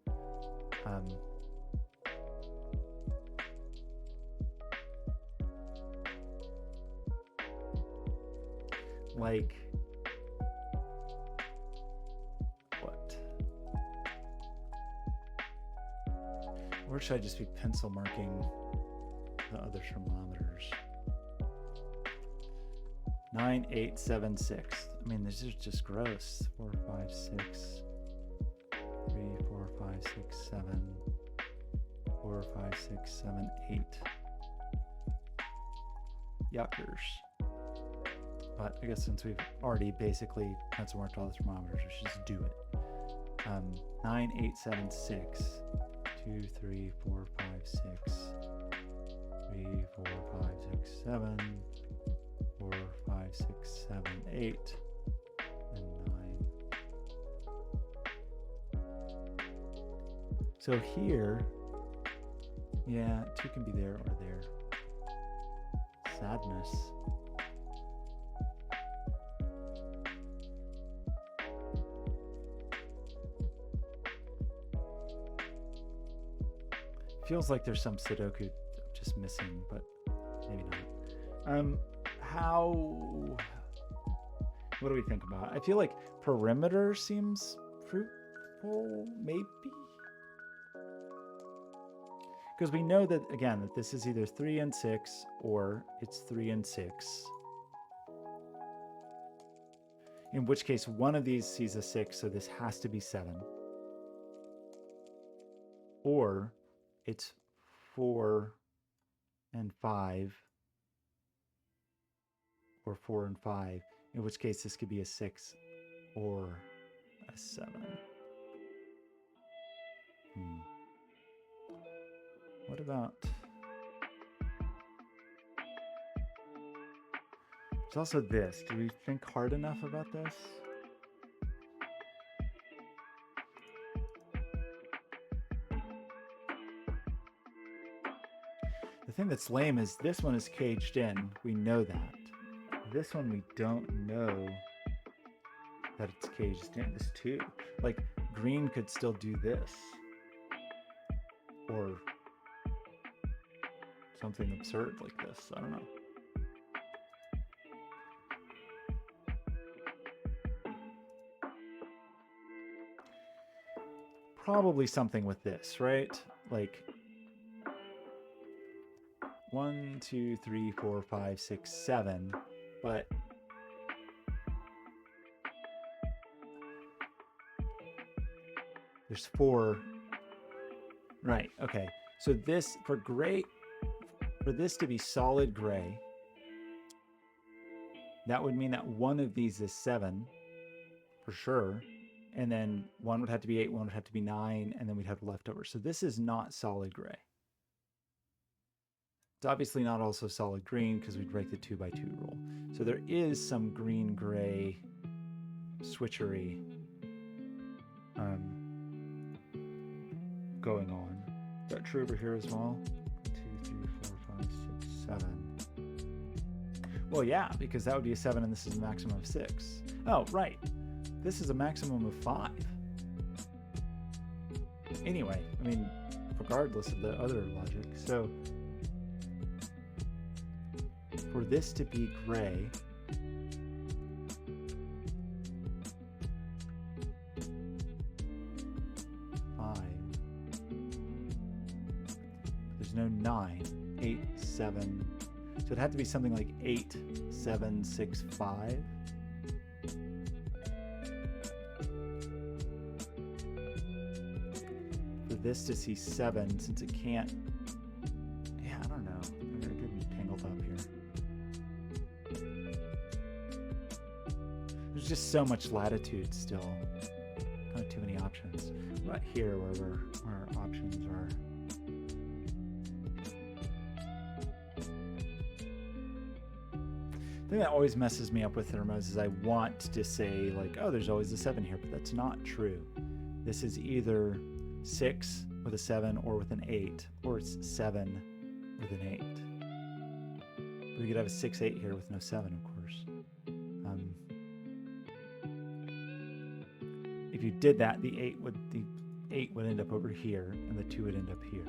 Like, what? Or should I just be pencil marking the other thermometers? 9, 8, 7, 6. I mean, this is just gross. 4, 5, 6, 3, 4, 5, 6, 7, 4, 5, 6, 7, 8. Yuckers. But I guess since we've already basically pencil marked all the thermometers, we should just do it. 9, 8, 7, 6, 2, 3, 4, 5, 6, 3, 4, 5, 6, 7, 4, 5, 6, 7, 8, and 9. So here, yeah, 2 can be there or there. Sadness. Feels like there's some Sudoku just missing, but maybe not. What do we think about? I feel like perimeter seems fruitful, maybe? Because we know that, again, that this is either 3 and 6 or it's 3 and 6. In which case, one of these sees a 6, so this has to be 7. Or it's 4 and 5, or 4 and 5, in which case this could be a 6 or a 7. What about... There's also this. Do we think hard enough about this? The thing that's lame is this one is caged in. We know that. This one we don't know that it's caged in. This too. Like, green could still do this. Or something absurd like this. I don't know. Probably something with this, right? Like 1, 2, 3, 4, 5, 6, 7, but there's 4. Right, okay. So this, for gray, for this to be solid gray, that would mean that one of these is 7, for sure. And then one would have to be 8, one would have to be 9, and then we'd have leftover. So this is not solid gray. It's obviously not also solid green because we'd break the 2 by 2 rule. So there is some green-gray switchery going on. Is that true over here as well? 2, 3, 4, 5, 6, 7. Well, yeah, because that would be a 7 and this is a maximum of 6. Oh, right. This is a maximum of 5. Anyway, I mean, regardless of the other logic. So for this to be gray, there's no 9, 8, 7. So it'd have to be something like 8, 7, 6, 5. For this to see 7, since it can't, yeah, I don't know. I'm getting tangled up here. There's just so much latitude still. Not too many options. What about here where our options are? The thing that always messes me up with thermos is I want to say like, oh, there's always a 7 here, but that's not true. This is either 6 with a 7 or with an 8, or it's 7 with an 8. We could have a 6, 8 here with no 7, of course. If you did that, the 8 would end up over here, and the 2 would end up here.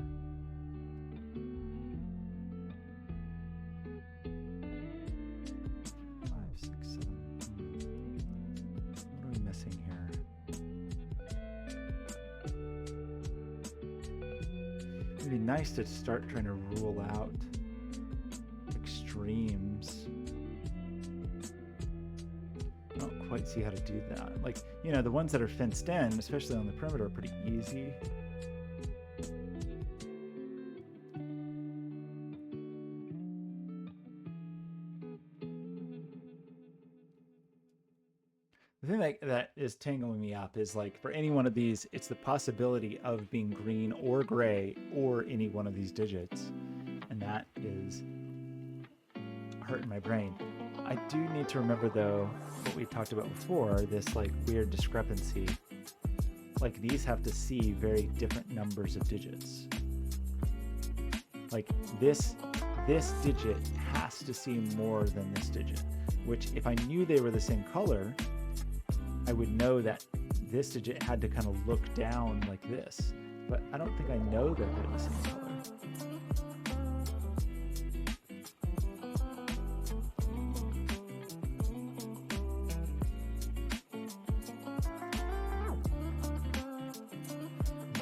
Nice to start trying to rule out extremes. I don't can see how to do that. Like, you know, the ones that are fenced in, especially on the perimeter, are pretty easy. The thing that is tangling me up is, like, for any one of these, it's the possibility of being green or gray or any one of these digits. And that is hurting my brain. I do need to remember, though, what we talked about before, this, like, weird discrepancy. Like, these have to see very different numbers of digits. Like, this digit has to see more than this digit, which, if I knew they were the same color, I would know that this digit had to kind of look down like this, but I don't think I know that they're the same color.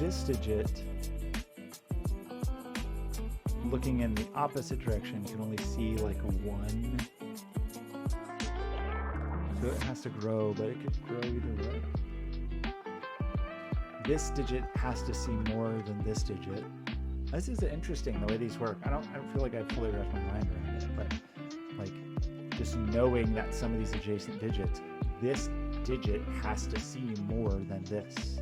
This digit, looking in the opposite direction, can only see like one. So it has to grow, but it could grow either way. This digit has to see more than this digit. This is interesting, the way these work. I don't feel like I've fully wrapped my mind around it, but like just knowing that some of these adjacent digits, this digit has to see more than this.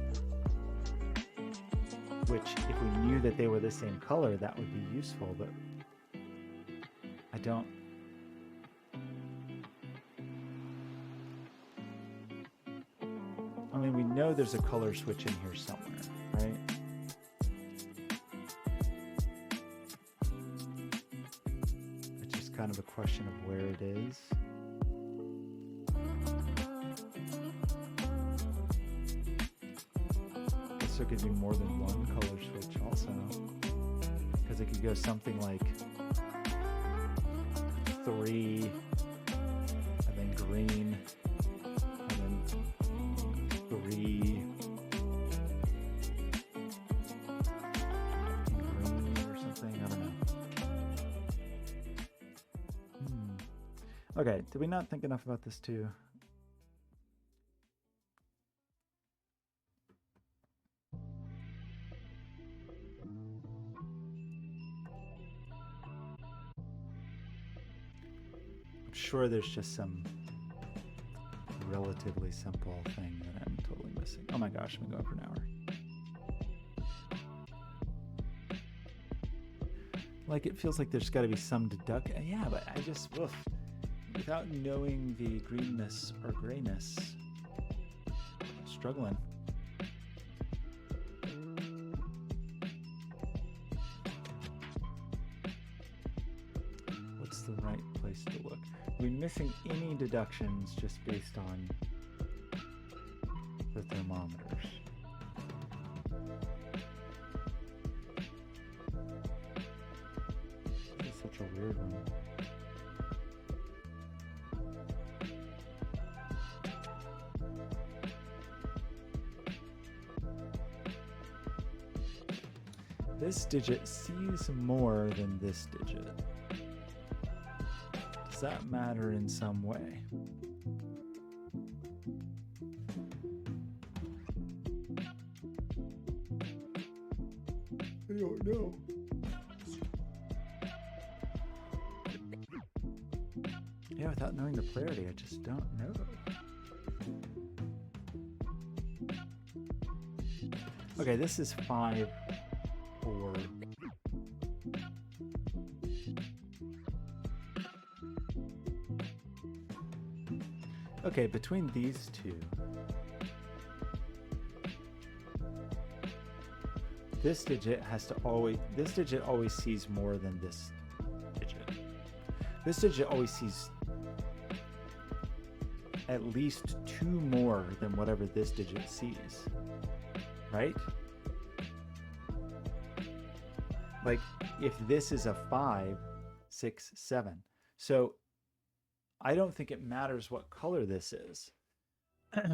Which, if we knew that they were the same color, that would be useful, but I don't. I mean, we know there's a color switch in here somewhere, right? It's just kind of a question of where it is. So it could be more than one color switch also, because it could go something like 3, and then green, and then 3, green or something. I don't know. Okay, did we not think enough about this too? Sure, there's just some relatively simple thing that I'm totally missing. Oh my gosh, I'm going for an hour. Like, it feels like there's got to be some deduction. Yeah, but I just, without knowing the greenness or grayness, I'm struggling. What's the right place to look? Are we missing any deductions just based on the thermometers? This is such a weird one. This digit sees more than this digit. Does that matter in some way? I don't know. Yeah, without knowing the polarity, I just don't know. Okay, this is 5, 4. Okay, between these two, this digit always sees more than this digit. This digit always sees at least 2 more than whatever this digit sees, right? Like, if this is a 5, 6, 7. So I don't think it matters what color this is.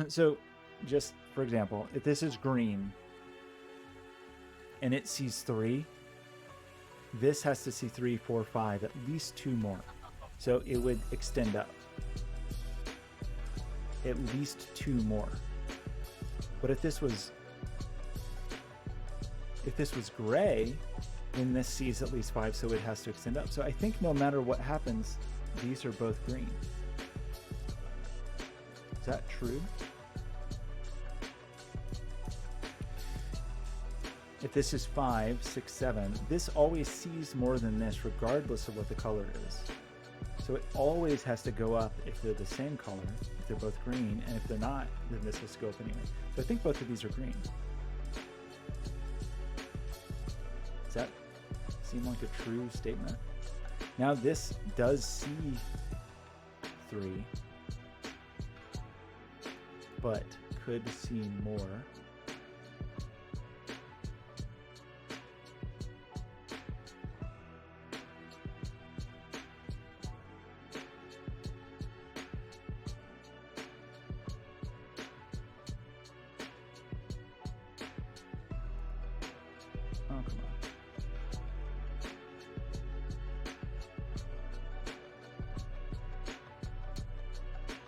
So just for example, if this is green and it sees 3, this has to see 3, 4, 5, at least 2 more. So it would extend up. at least 2 more. But if this was gray, then this sees at least 5, so it has to extend up. So I think no matter what happens, these are both green. Is that true? If this is 5, 6, 7, this always sees more than this regardless of what the color is. So it always has to go up if they're the same color, if they're both green, and if they're not, then this has to go up anyway. So I think both of these are green. Does that seem like a true statement? Now this does see 3, but could see more.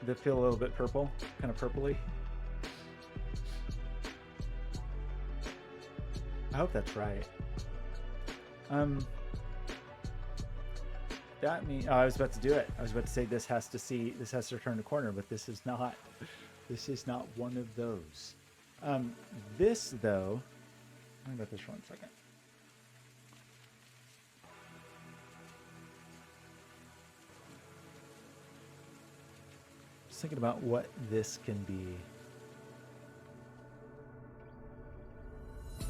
They feel a little bit purple, kind of purpley. I hope that's right. That means I was about to do it. I was about to say this has to turn the corner, but this is not. This is not one of those. This though, let me about this for 1 second. Thinking about what this can be.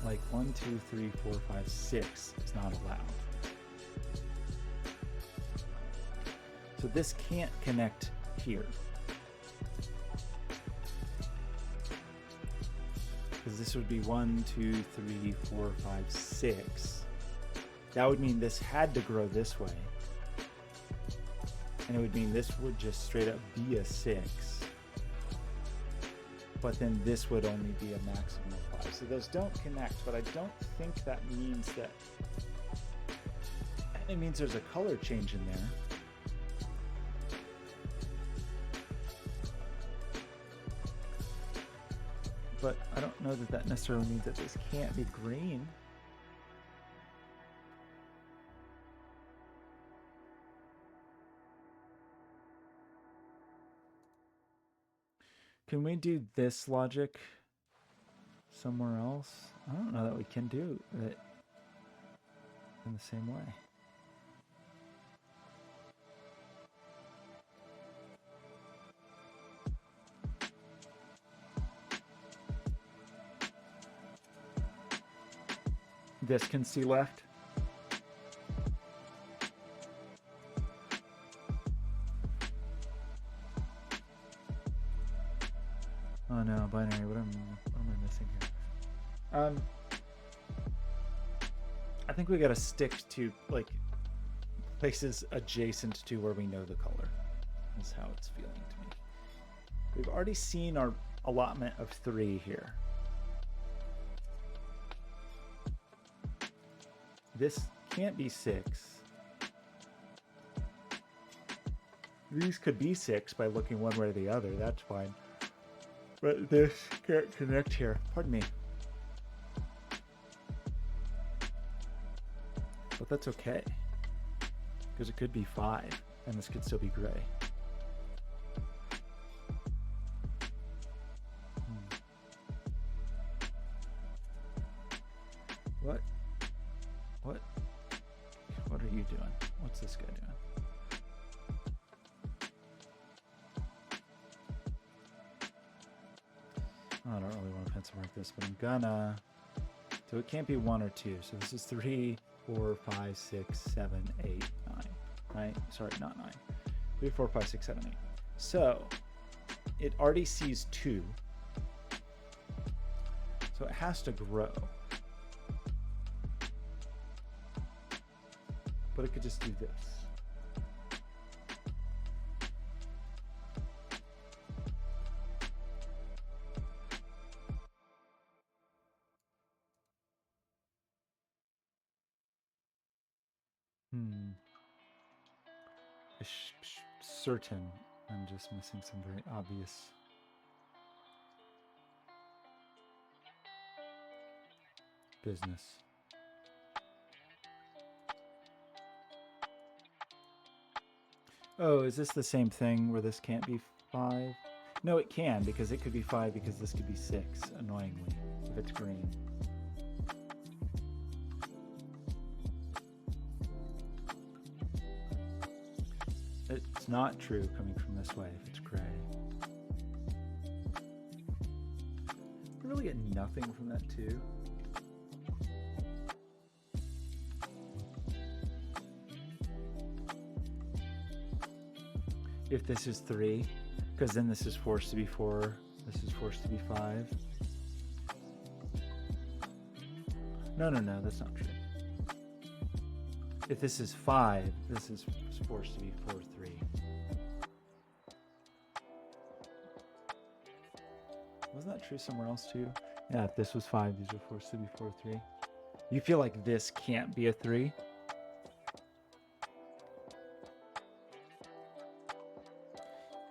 Like 1, 2, 3, 4, 5, 6 is not allowed. So this can't connect here. Because this would be 1, 2, 3, 4, 5, 6. That would mean this had to grow this way. And it would mean this would just straight up be a 6. But then this would only be a maximum of 5. So those don't connect, but I don't think that means that. It means there's a color change in there. But I don't know that that necessarily means that this can't be green. Can we do this logic somewhere else? I don't know that we can do it in the same way. This can see left. Oh no, binary, what am I missing here? I think we gotta stick to like places adjacent to where we know the color. Is how it's feeling to me. We've already seen our allotment of 3 here. This can't be 6. These could be 6 by looking one way or the other, that's fine. But this can't connect here. Pardon me. But that's okay. Because it could be 5, and this could still be gray. What are you doing? What's this guy doing? Oh, I don't really want to pencil mark this, but I'm gonna. So it can't be 1 or 2. So this is 3, 4, 5, 6, 7, 8, 9. Right? Sorry, not 9. 3, 4, 5, 6, 7, 8. So it already sees 2. So it has to grow. But it could just do this. Certain I'm just missing some very obvious business. Oh, is this the same thing where this can't be 5? No, it can, because it could be 5 because this could be 6, annoyingly, if it's green. It's not true coming from this way if it's gray. I really get nothing from that too. If this is 3, because then this is forced to be 4, this is forced to be 5. No, that's not true. If this is 5, this is forced to be 4, 3. Wasn't that true somewhere else too? Yeah, if this was 5, these are forced to be 4, 3. You feel like this can't be a 3?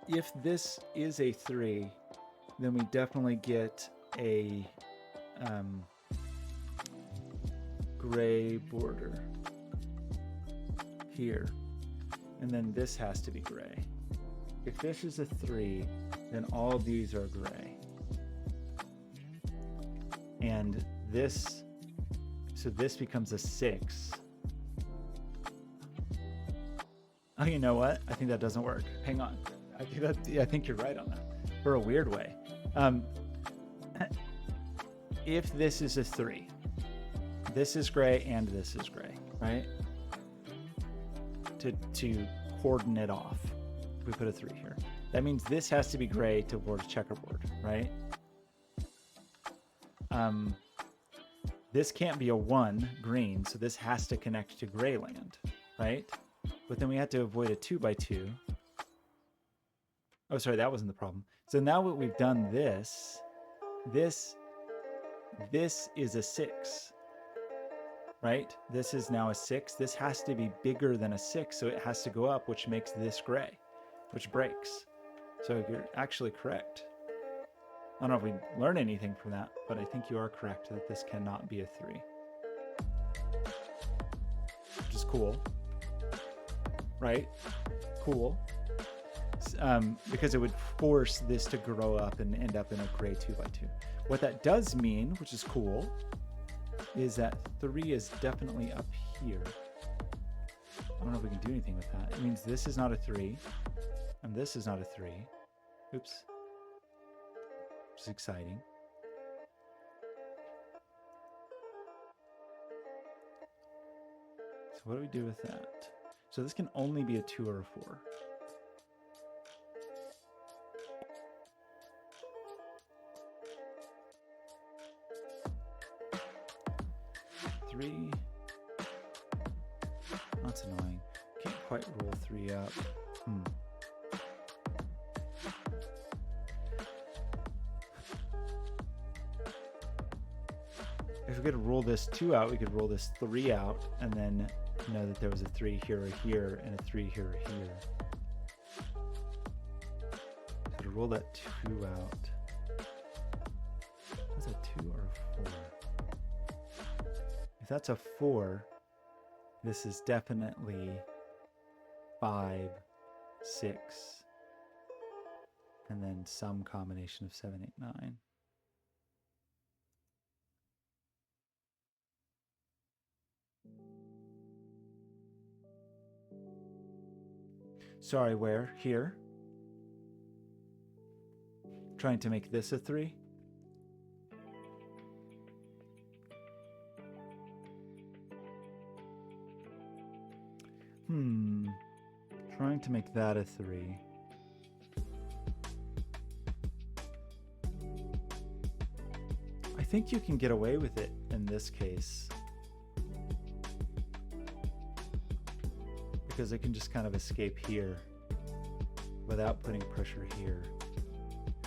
If this is a 3, then we definitely get a gray border here. And then this has to be gray. If this is a 3, then all of these are gray. And this, so this becomes a 6. Oh, you know what? I think that doesn't work. Hang on. I think you're right on that. For a weird way. If this is a 3, this is gray and this is gray, right? To cordon it off, we put a 3 here. That means this has to be gray towards checkerboard, right? This can't be a 1 green, so this has to connect to gray land, right? But then we had to avoid a 2 by 2. Oh, sorry, that wasn't the problem. So now what we've done this is a 6, right? This is now a 6. This has to be bigger than a 6, so it has to go up, which makes this gray, which breaks. So you're actually correct. I don't know if we learn anything from that, but I think you are correct that this cannot be a 3. Which is cool, right? Cool. Because it would force this to grow up and end up in a gray 2 by 2. What that does mean, which is cool, is that 3 is definitely up here. I don't know if we can do anything with that. It means this is not a 3, and this is not a 3. Oops. Which is exciting. So what do we do with that? So this can only be a 2 or a 4. That's annoying. Can't quite roll 3 up. If we could roll this 2 out, we could roll this 3 out, and then know that there was a 3 here or here, and a 3 here or here. So to roll that 2 out, that's a 2 or a 4? If that's a 4, this is definitely 5, 6, and then some combination of 7, 8, 9. Sorry, where? Here? Trying to make this a 3? Trying to make that a 3. I think you can get away with it in this case, because it can just kind of escape here without putting pressure here.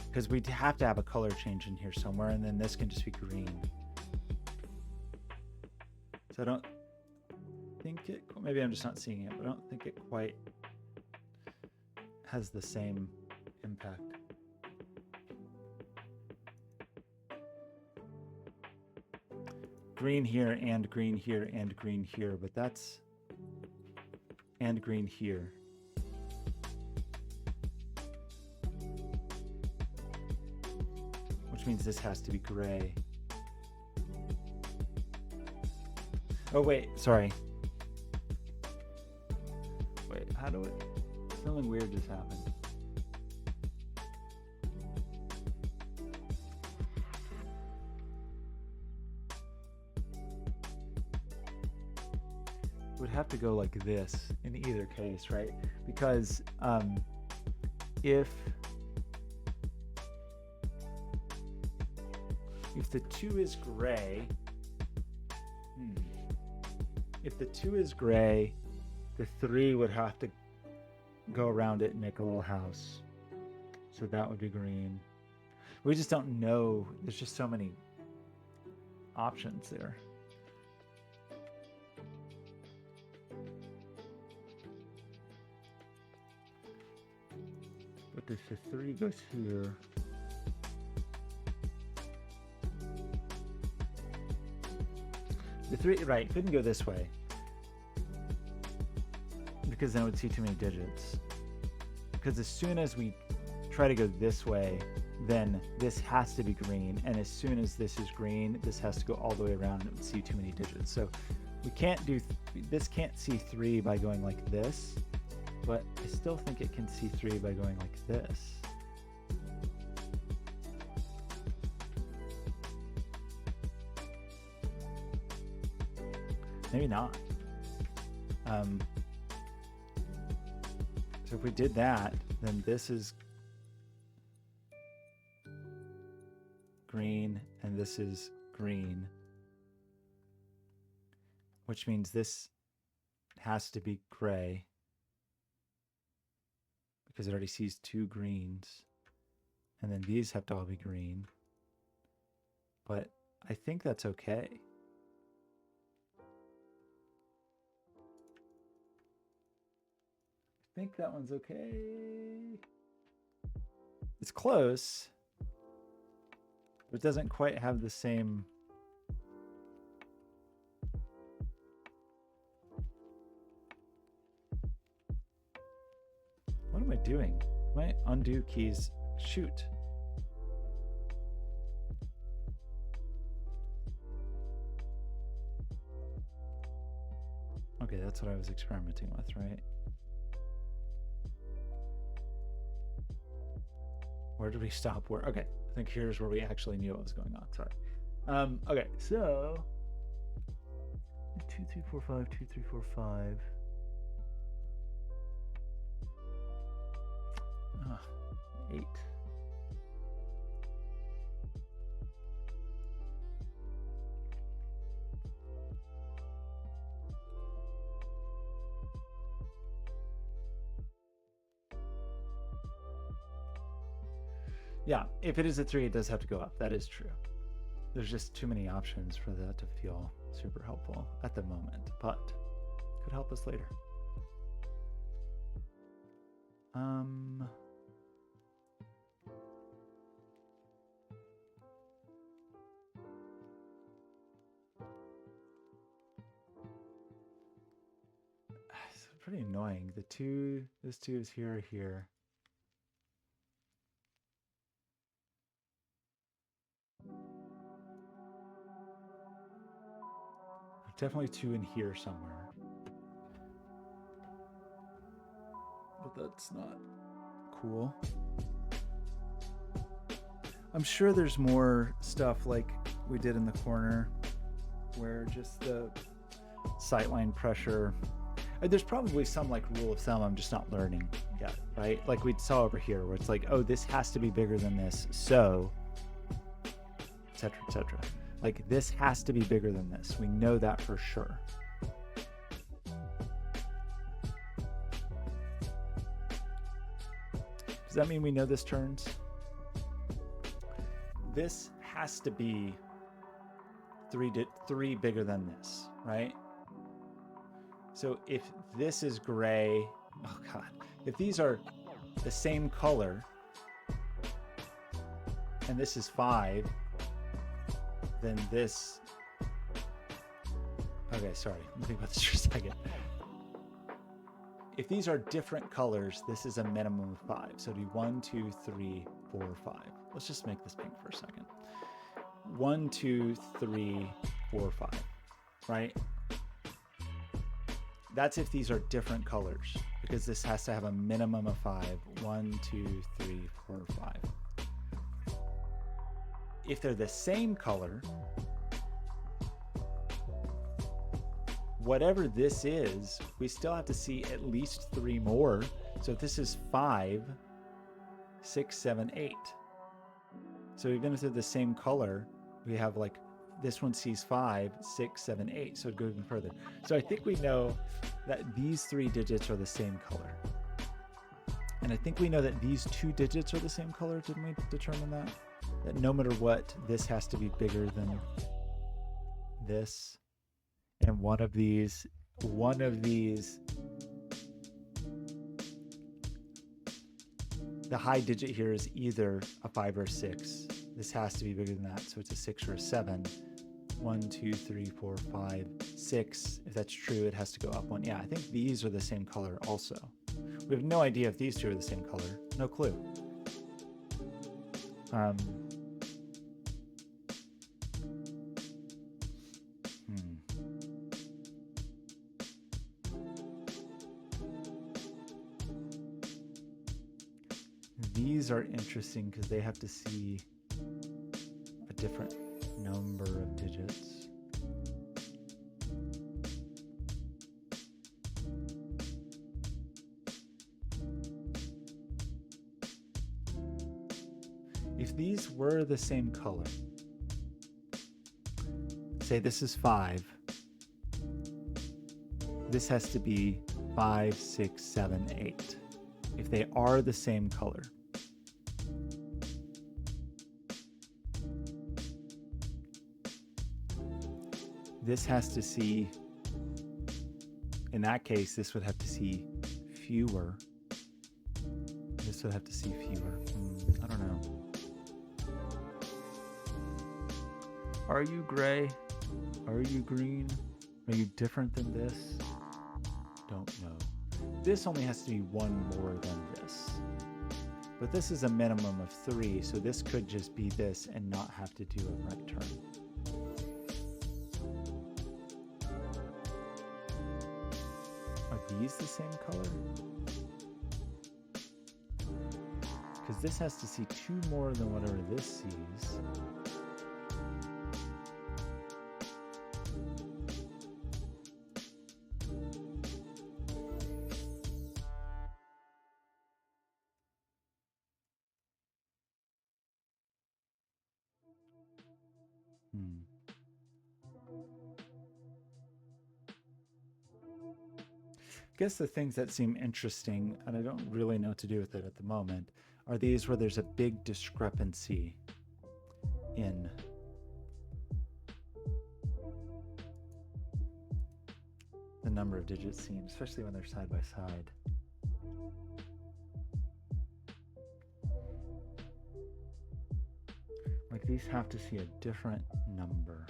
Because we'd have to have a color change in here somewhere, and then this can just be green. So I don't think it, maybe I'm just not seeing it, but I don't think it quite has the same impact. green here and green here and green here, but that's, and green here. Which means this has to be gray. Oh wait, sorry. Wait, how do it, something weird just happened. Would have to go like this in either case, right? Because if the 2 is gray, if the 2 is gray, the 3 would have to go around it and make a little house. So that would be green. We just don't know. There's just so many options there. But if the 3 goes here, the 3, right, couldn't go this way because then it would see too many digits. Because as soon as we try to go this way, then this has to be green, and as soon as this is green, this has to go all the way around and it would see too many digits. So we can't do, this can't see 3 by going like this, but I still think it can see 3 by going like this. Maybe not. So if we did that, then this is green and this is green, which means this has to be gray because it already sees 2 greens, and then these have to all be green. But I think that's okay. I think that one's okay. It's close, but it doesn't quite have the same. What am I doing? My undo keys, shoot. Okay, that's what I was experimenting with, right? Where did we stop? Where? Okay, I think here's where we actually knew what was going on. Sorry. Okay, so 2, 3, 4, 5, 2, 3, 4, 5. 8. Yeah, if it is a 3, it does have to go up. That is true. There's just too many options for that to feel super helpful at the moment, but could help us later. It's pretty annoying. The 2, this 2 is here, here. Definitely 2 in here somewhere. But that's not cool. I'm sure there's more stuff like we did in the corner where just the sightline pressure. There's probably some like rule of thumb I'm just not learning yet, right? Like we saw over here where it's like, oh, this has to be bigger than this, so, etc., etc. Like this has to be bigger than this. We know that for sure. Does that mean we know this turns? This has to be 3 bigger than this, right? So if this is gray, oh God, if these are the same color and this is 5, then this Okay, sorry. Let me think about this for a second. If these are different colors, this is a minimum of 5. So it'd be 1, 2, 3, 4, 5. Let's just make this pink for a second. 1, 2, 3, 4, 5, right? That's if these are different colors, because this has to have a minimum of 5. 1, 2, 3, 4, 5. If they're the same color, whatever this is, we still have to see at least 3 more. So if this is 5, 6, 7, 8. So even if they're the same color, we have like this one sees 5, 6, 7, 8. So it goes even further. So I think we know that these 3 digits are the same color. And I think we know that these 2 digits are the same color. Didn't we determine that? That no matter what, this has to be bigger than this. And one of these, the high digit here is either a 5 or a 6. This has to be bigger than that, so it's a 6 or a 7. 1, 2, 3, 4, 5, 6. If that's true, it has to go up 1. Yeah, I think these are the same color also. We have no idea if these two are the same color. No clue. These are interesting because they have to see a different number of digits. If these were the same color, say this is 5, this has to be 5, 6, 7, 8. If they are the same color. This has to see, in that case, this would have to see fewer. This would have to see fewer. I don't know. Are you gray? Are you green? Are you different than this? Don't know. This only has to be 1 more than this. But this is a minimum of 3, so this could just be this and not have to do a right turn. Are these the same color? Because this has to see 2 more than whatever this sees. I guess the things that seem interesting, and I don't really know what to do with it at the moment, are these where there's a big discrepancy in the number of digits seen, especially when they're side by side. Like these have to see a different number.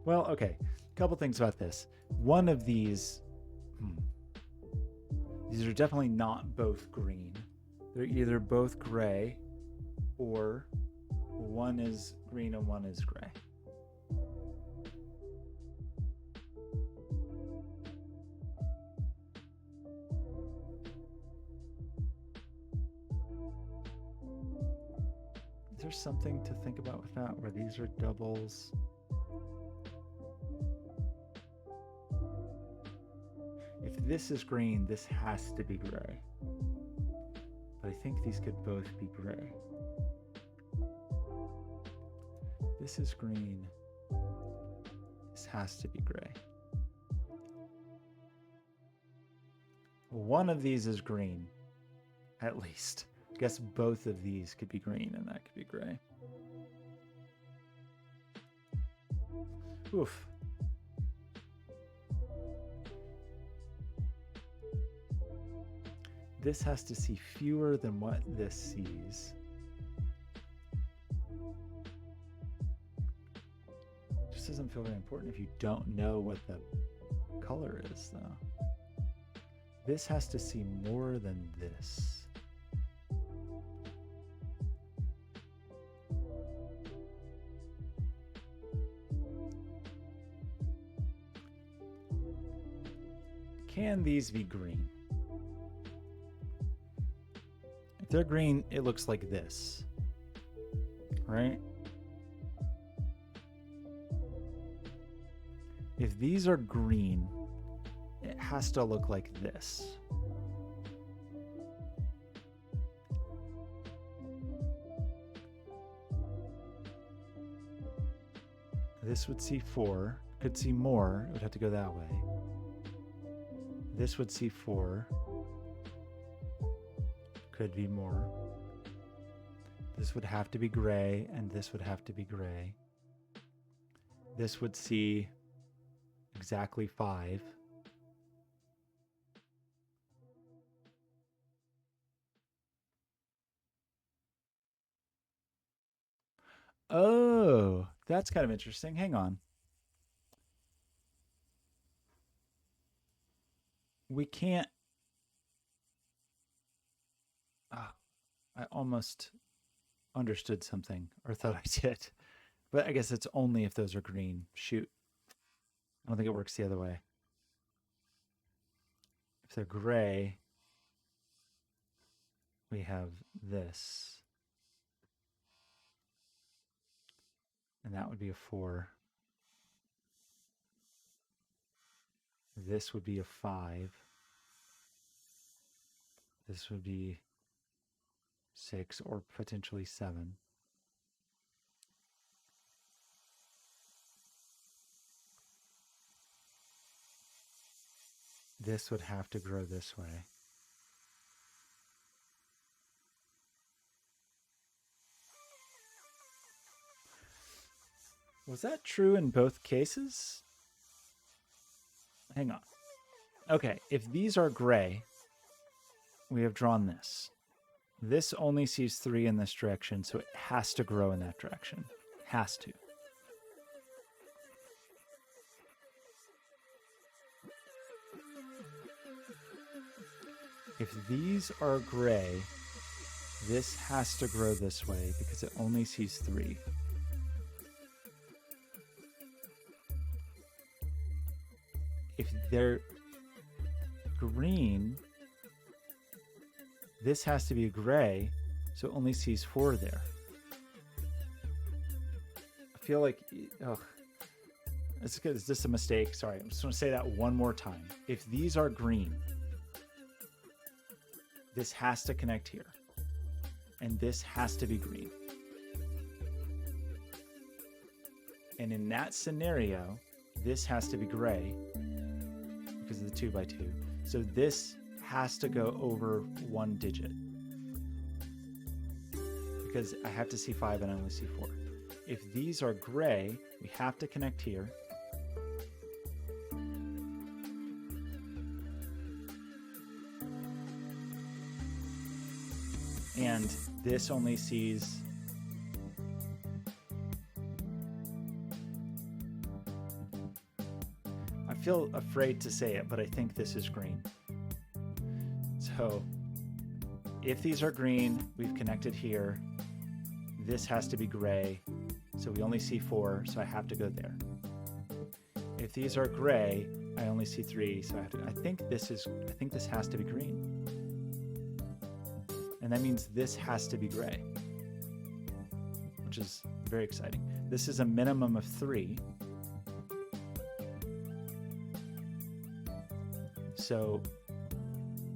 Well, okay, a couple things about this. One of these are definitely not both green. They're either both gray or one is green and one is gray. Is there something to think about with that, where these are doubles? If this is green, this has to be gray. But I think these could both be gray. This is green. This has to be gray. One of these is green, at least. I guess both of these could be green and that could be gray. Oof. This has to see fewer than what this sees. this doesn't feel very important if you don't know what the color is, though. This has to see more than this. Can these be green? If they're green, it looks like this, right? If these are green, it has to look like this. This would see 4, could see more, it would have to go that way. This would see 4. Could be more. This would have to be gray, and this would have to be gray. This would see exactly 5. Oh, that's kind of interesting. Hang on. We can't. I almost understood something, or thought I did. But I guess it's only if those are green. Shoot. I don't think it works the other way. If they're gray, we have this. And that would be a 4. This would be a 5. This would be 6 or potentially 7. This would have to grow this way. Was that true in both cases? Hang on. Okay, if these are gray, we have drawn this. This only sees 3 in this direction, so it has to grow in that direction. Has to. If these are gray, this has to grow this way because it only sees 3. If they're green, this has to be gray, so it only sees 4 there. I feel like, oh, is this a mistake? Sorry, I'm just going to say that one more time. If these are green, this has to connect here, and this has to be green. And in that scenario, this has to be gray because of the 2x2. So this has to go over 1 digit because I have to see 5 and I only see 4. If these are gray, we have to connect here. And this only sees I feel afraid to say it, but I think this is green. So if these are green, we've connected here. This has to be gray, so we only see 4, so I have to go there. If these are gray, I only see 3, so I think this has to be green. And that means this has to be gray, which is very exciting. This is a minimum of 3. So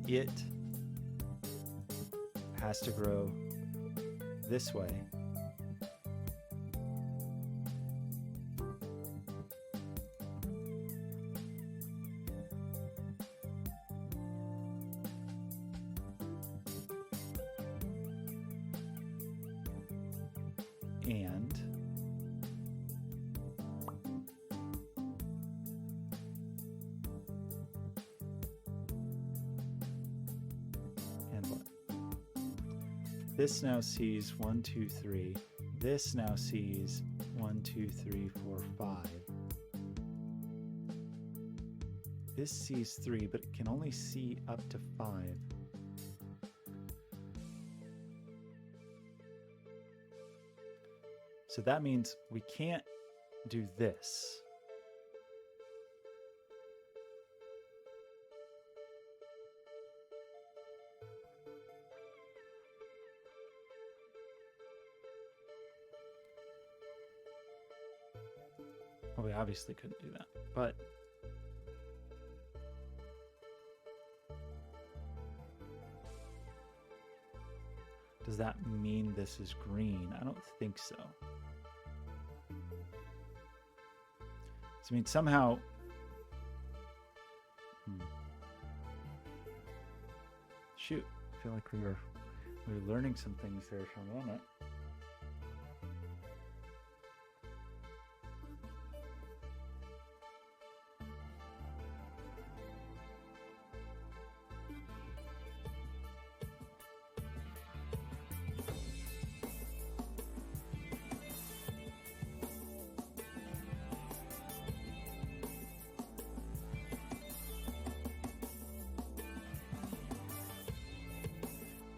it has to grow this way. This now sees 1, 2, 3. This now sees 1, 2, 3, 4, 5. This sees 3, but it can only see up to 5. So that means we can't do this. Well, we obviously couldn't do that, but does that mean this is green? I don't think so. So I mean, somehow, shoot, I feel like we were learning some things there for a moment.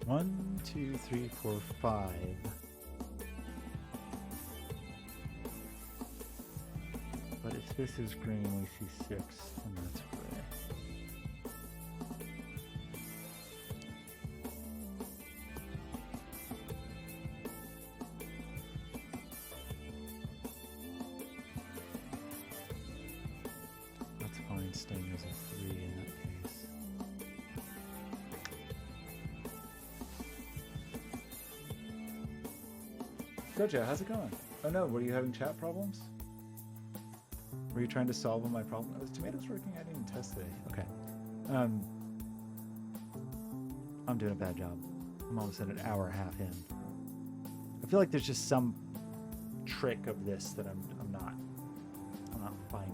One, two, three, four, 5. But if this is green, we see 6, and that's gray. That's fine, staying as a 3 in that case. Gojo, how's it going? Oh no, were you having chat problems? Were you trying to solve my problem? Was tomatoes working? I didn't even test today. Okay. I'm doing a bad job. I'm almost at an hour and a half in. I feel like there's just some trick of this that I'm not finding.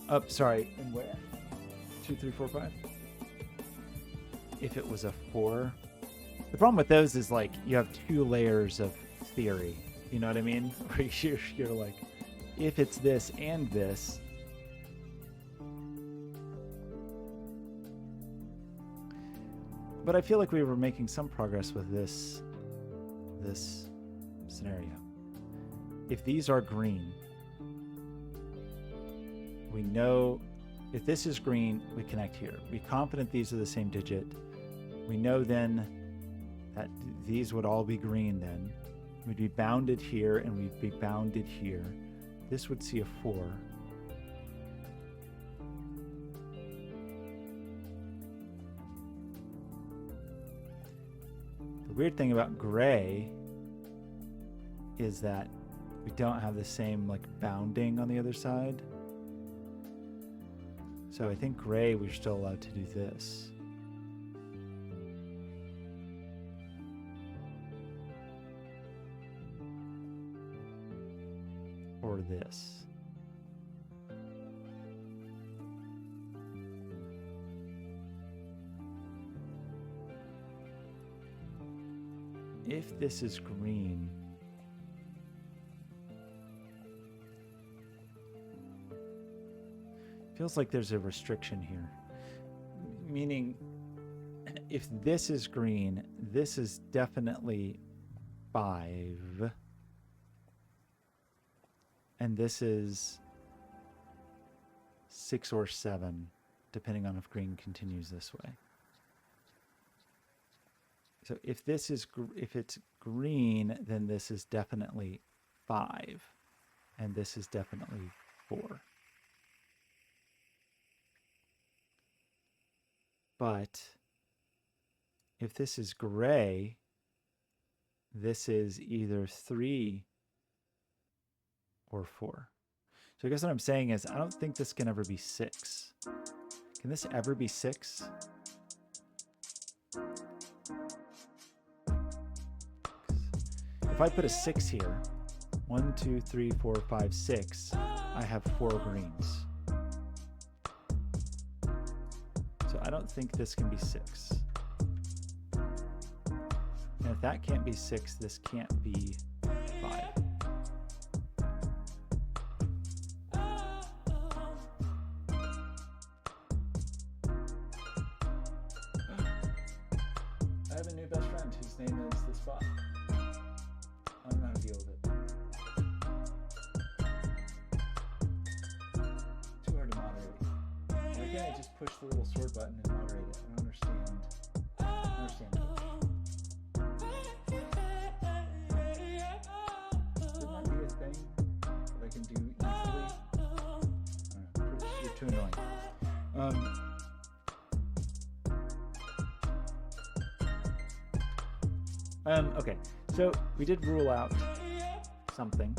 Oh, sorry. And where? 2, 3, 4, 5. If it was a 4, the problem with those is like you have 2 layers of theory. You know what I mean? Where you're like, if it's this and this. But I feel like we were making some progress with this scenario. If these are green, we know if this is green, we connect here. We're confident these are the same digit. We know then that these would all be green then. We'd be bounded here and we'd be bounded here. This would see a 4. The weird thing about gray is that we don't have the same like bounding on the other side. So I think gray, we're still allowed to do this. Or this. If this is green, feels like there's a restriction here. Meaning, if this is green, this is definitely 5. And this is 6 or 7, depending on if green continues this way. So if this is if it's green, then this is definitely 5, and this is definitely 4. But if this is gray, this is either 3 or 4. So I guess what I'm saying is I don't think this can ever be 6. Can this ever be 6? I put a 6 here, 1, 2, 3, 4, 5, 6, I have 4 greens. So I don't think this can be 6. And if that can't be 6, this can't be 5. I have a new best friend whose name is this bot. I don't know how to deal with it. Too hard to moderate. Why can't I just push the little sword button and moderate it? I don't understand. I don't understand it. Shouldn't that be a thing that I can do easily? I don't know. You're too annoying. Okay, so we did rule out something.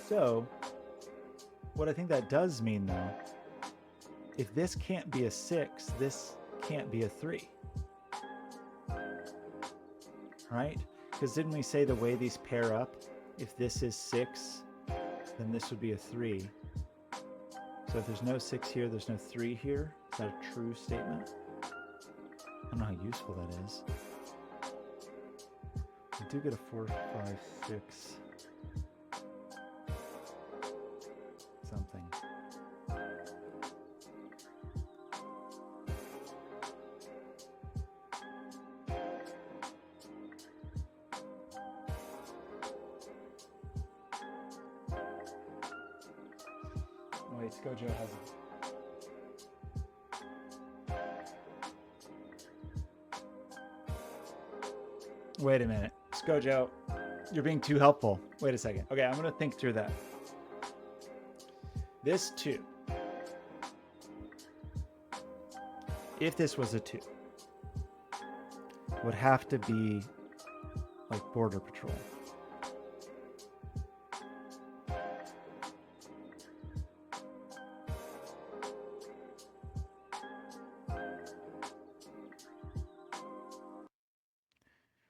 So, what I think that does mean, though, if this can't be a 6, this can't be a 3. Right? Because didn't we say the way these pair up, if this is 6, then this would be a 3. So if there's no 6 here, there's no 3 here. Is that a true statement? I don't know how useful that is. We do get a 4, 5, 6. Something. Wait, Skojo has it. Wait a minute. Skojo, you're being too helpful. Wait a second. Okay, I'm going to think through that. This 2. If this was a 2, would have to be like Border Patrol.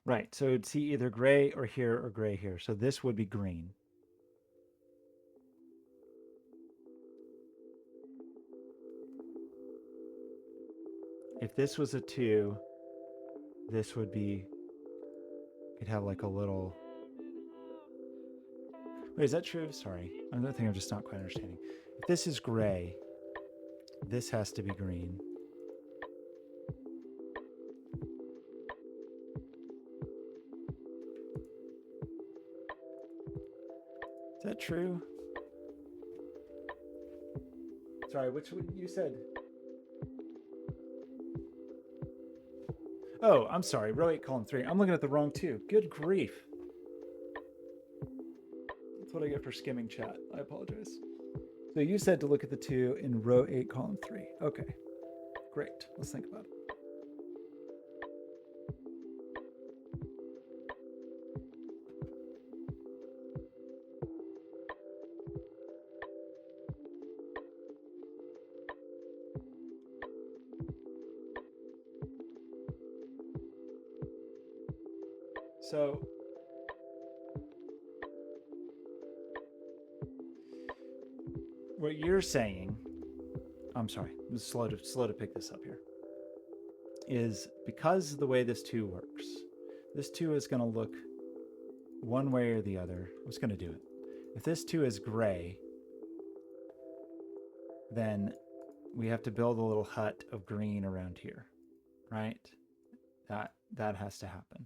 Right, so it'd see either gray or here or gray here. So this would be green. If this was a 2, this would be, you'd have like a little, wait, is that true? Sorry, I think I'm just not quite understanding. If this is gray, this has to be green. Is that true? Sorry, which one you said? Oh, I'm sorry. Row 8, column 3. I'm looking at the wrong 2. Good grief. That's what I get for skimming chat. I apologize. So you said to look at the 2 in row 8, column 3. Okay. Great. Let's think about it. So what you're saying, I'm sorry, I'm slow to pick this up here, is because the way this 2 works, this 2 is going to look one way or the other. What's going to do it? If this 2 is gray, then we have to build a little hut of green around here, right? That has to happen.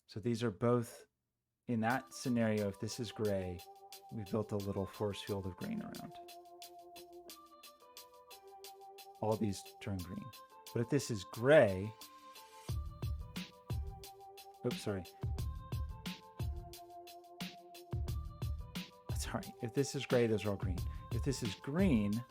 So these are both, in that scenario, if this is gray, we built a little force field of green around. All these turn green. But if this is gray, oops, sorry. Sorry, if this is gray, those are all green. If this is green,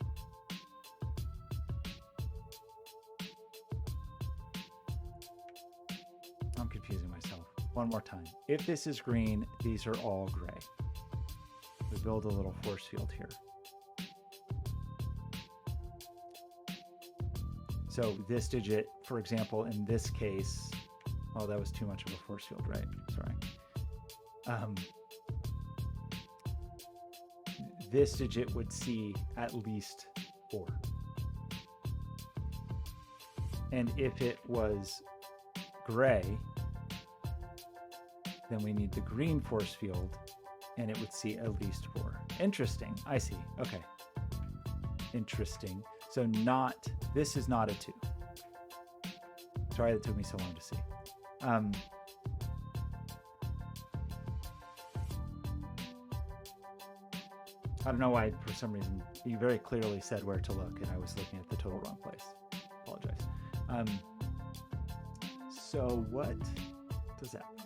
I'm confusing myself. One more time. If this is green, these are all gray. So build a little force field here. So this digit, for example, in this case, oh, that was too much of a force field, right? Sorry. This digit would see at least 4. And if it was gray, then we need the green force field, and it would see at least 4. Interesting. I see. Okay. Interesting. So this is not a 2. Sorry that took me so long to see. I don't know why, for some reason, you very clearly said where to look, and I was looking at the total wrong place. Apologize. So what does that mean?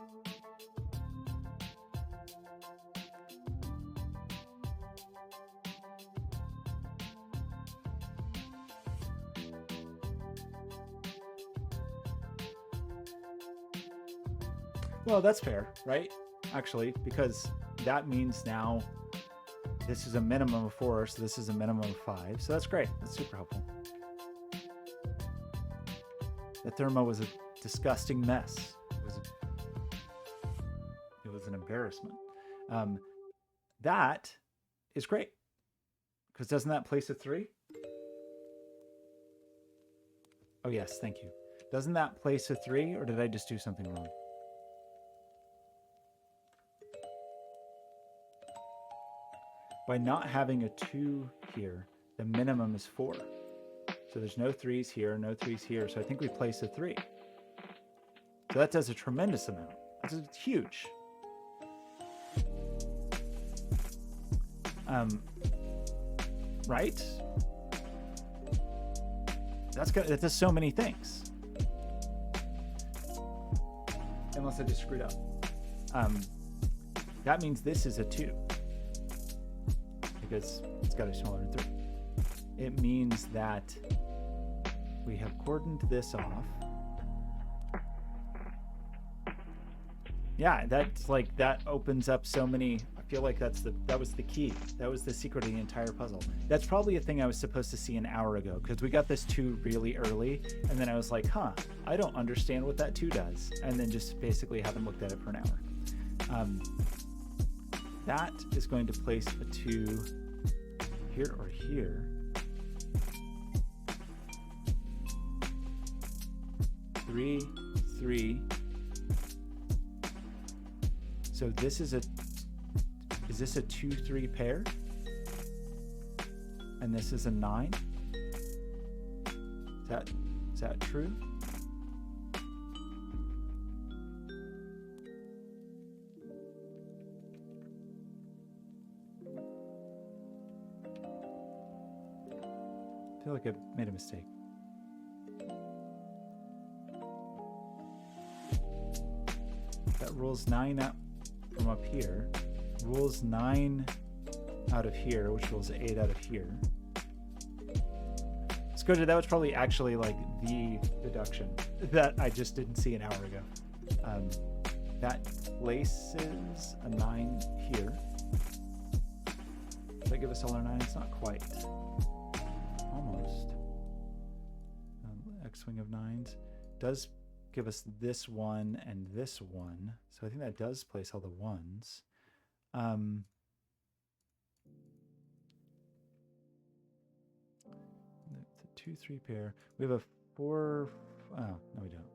Well, that's fair, right? Actually, because that means now this is a minimum of 4, so this is a minimum of 5. So that's great. That's super helpful. The Thermo was a disgusting mess. It was an embarrassment. That is great. Because doesn't that place a 3? Oh, yes, thank you. Doesn't that place a 3, or did I just do something wrong? By not having a 2 here, the minimum is 4. So there's no 3s here, no 3s here. So I think we place a 3. So that does a tremendous amount. That's huge. Right? That does so many things. Unless I just screwed up. That means this is a 2. Because it's got a smaller than 3. It means that we have cordoned this off. Yeah, that's like, that opens up so many. I feel like that was the key. That was the secret of the entire puzzle. That's probably a thing I was supposed to see an hour ago, because we got this 2 really early, and then I was like, I don't understand what that 2 does, and then just basically haven't looked at it for an hour. That is going to place a 2 here or here. 3, 3. So this is this a 2-3 pair? And this is a 9? Is that true? I feel like I made a mistake. That rules 9 out from up here. Rules 9 out of here, which rules 8 out of here. Scotia, that was probably actually like the deduction that I just didn't see an hour ago. That places a 9 here. Does that give us all our 9? It's not quite. Almost. X-wing of 9s does give us this 1 and this 1. So I think that does place all the 1s. The 2-3 pair. We have a 4. Oh, no, we don't.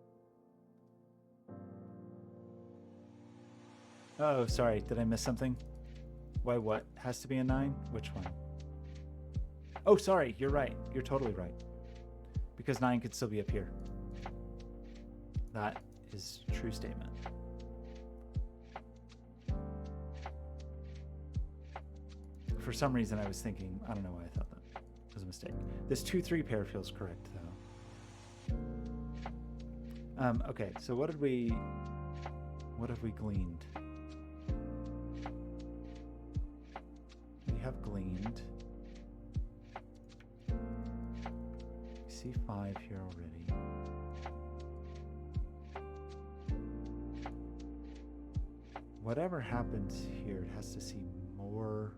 Oh, sorry. Did I miss something? Why, what? Has to be a 9? Which one? Oh, sorry. You're right. You're totally right. Because 9 could still be up here. That is a true statement. For some reason, I was thinking, I don't know why I thought that. It was a mistake. This 2-3 pair feels correct, though. Okay, so what have we gleaned? We have gleaned. We see 5 here already. Whatever happens here, it has to see more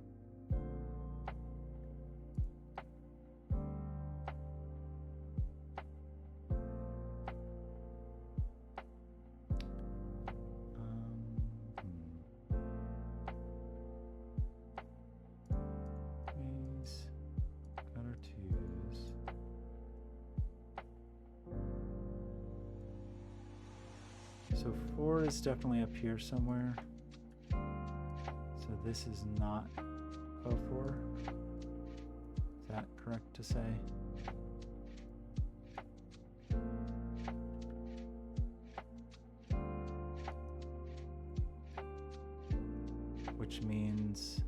So 4 is definitely up here somewhere. So this is not 04. Is that correct to say? Which means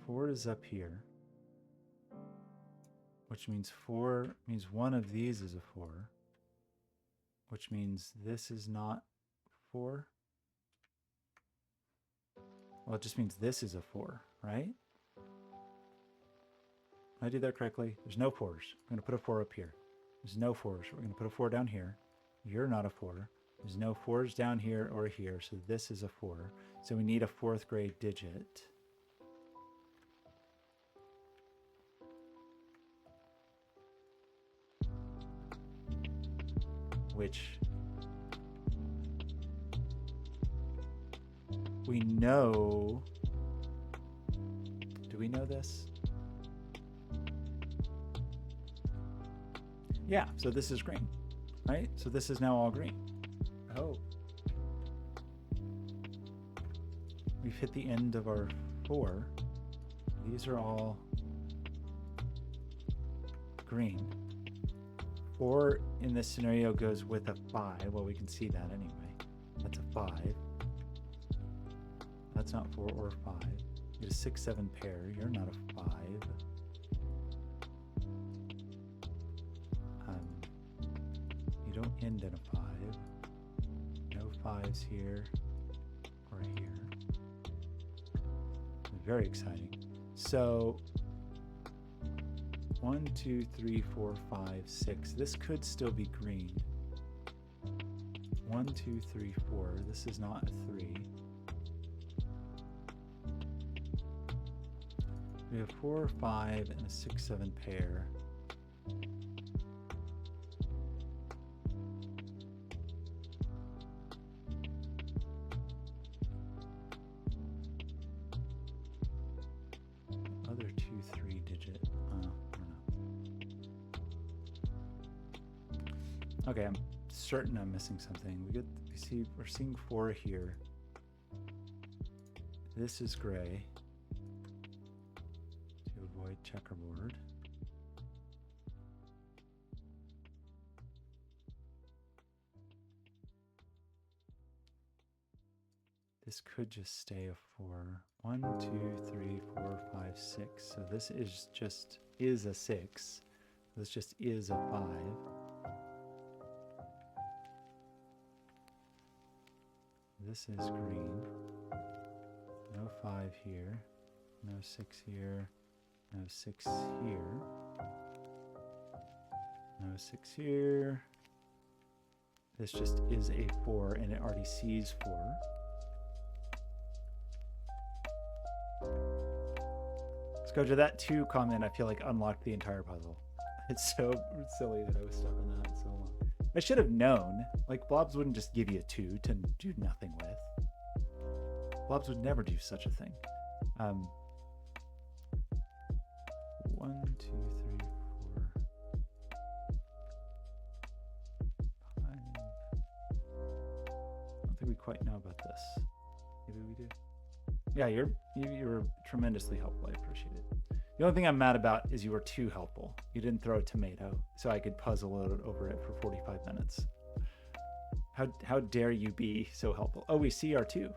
4 is up here. Which means 4 means one of these is a 4. Which means this is not 4. Well, it just means this is a 4, right? Did I do that correctly? There's no 4s. I'm going to put a 4 up here. There's no 4s. We're going to put a 4 down here. You're not a 4. There's no 4s down here or here, so this is a 4. So we need a 4th grade digit. Which we know. Do we know this? Yeah, so this is green, right? So this is now all green. Oh. We've hit the end of our 4. These are all green. 4 in this scenario goes with a 5. Well, we can see that anyway. That's a 5. That's not 4 or 5. You get a 6, 7 pair. You're not a 5. You don't end in a 5. No 5s here or here. Very exciting. So 1, 2, 3, 4, 5, 6. This could still be green. 1, 2, 3, 4. This is not a 3. We have 4, 5, and a 6, 7 pair. Other 2, 3 digit. I don't know. Okay, I'm certain I'm missing something. We're seeing 4 here. This is gray. Checkerboard. This could just stay a 4. 1, 2, 3, 4, 5, 6. So this is a 6. This just is a 5. This is green. No 5 here. No 6 here. No 6 here. No 6 here. This just is a 4, and it already sees 4. Scoja, that 2 comment I feel like unlocked the entire puzzle. It's so silly that I was stuck on that so long. I should have known. Like, Blobz wouldn't just give you a 2 to do nothing with. Blobz would never do such a thing. 1, 2, 3, 4, 5. I don't think we quite know about this. Maybe we do. Yeah, you're tremendously helpful. I appreciate it. The only thing I'm mad about is you were too helpful. You didn't throw a tomato, so I could puzzle over it for 45 minutes. How dare you be so helpful? Oh, we see our 2.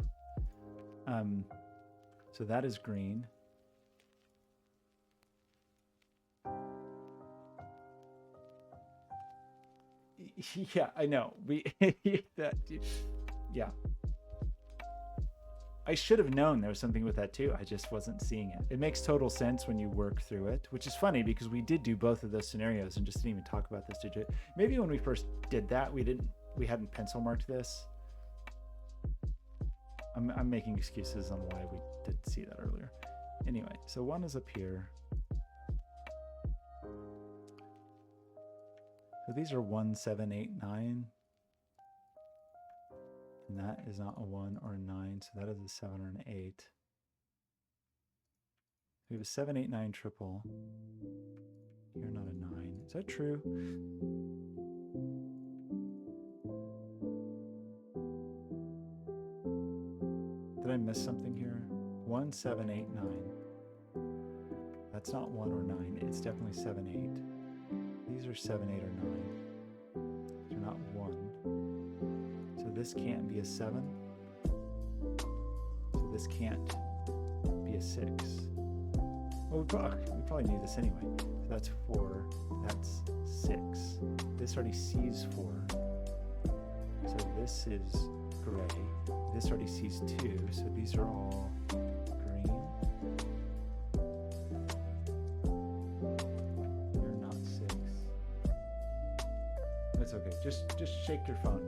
So that is green. Yeah, I know. Yeah. I should have known there was something with that too. I just wasn't seeing it. It makes total sense when you work through it, which is funny because we did do both of those scenarios and just didn't even talk about this digit. Maybe when we first did that, we hadn't pencil marked this. I'm making excuses on why we didn't see that earlier. Anyway, so 1 is up here. So these are 1, 7, 8, 9. And that is not a 1 or a 9, so that is a 7 or an 8. We have a 7, 8, 9 triple. You're not a 9. Is that true? Did I miss something here? 1, 7, 8, 9. That's not 1 or 9. It's definitely 7, 8. These are 7, 8, or 9. They're not 1. So this can't be a 7. So this can't be a 6. Well, we probably knew this anyway. So that's 4. That's 6. This already sees 4. So this is gray. This already sees 2. So these are all green. You're not 6. That's okay. Just shake your phone.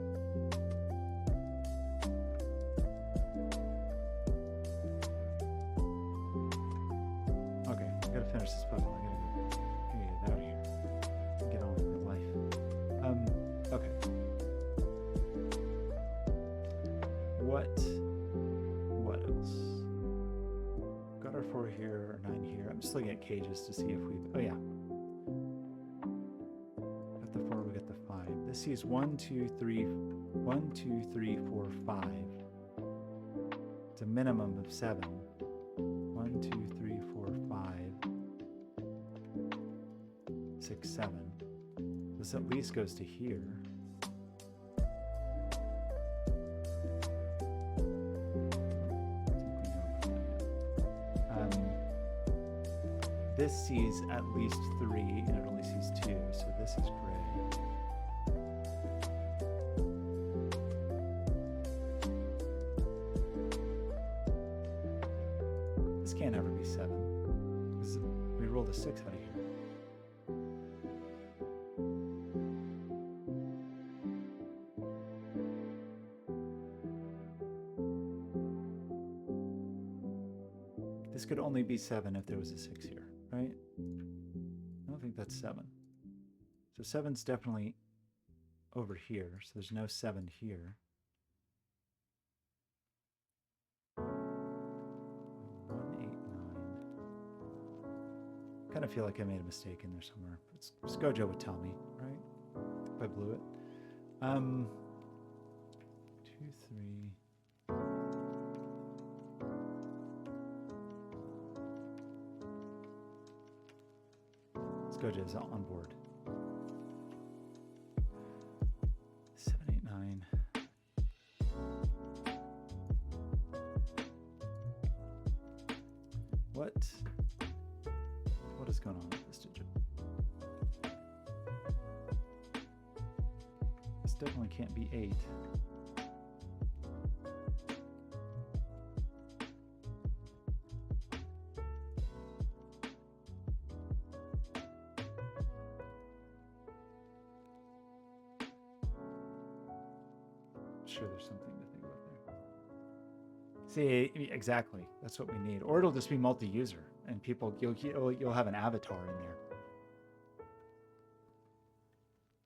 Okay, I gotta finish this puzzle. I gotta get out of here. Get on with my life. Okay. What else? Got our 4 here, our 9 here. I'm just looking at cages to see if we've, oh yeah. Got the 4, we got the 5. This sees 1, 2, 3, 1, 2, 3, 4, 5. It's a minimum of 7. 1, 2, 3, 4, 5, 6, 7. This at least goes to here. This sees at least 3, and it only sees 2, so this is gray. This can't ever be 7, because we rolled a 6 out of here. This could only be 7 if there was a 6 here. Right? I don't think that's 7. So 7's definitely over here, so there's no 7 here. 1, 8, 9. Kind of feel like I made a mistake in there somewhere. Scojo would tell me, right? If I blew it. 2, 3. Scojo is on board. 7, 8, 9. What is going on with this digit? This definitely can't be 8. Sure, there's something to think about there. See, exactly. That's what we need. Or it'll just be multi-user, and people you'll have an avatar in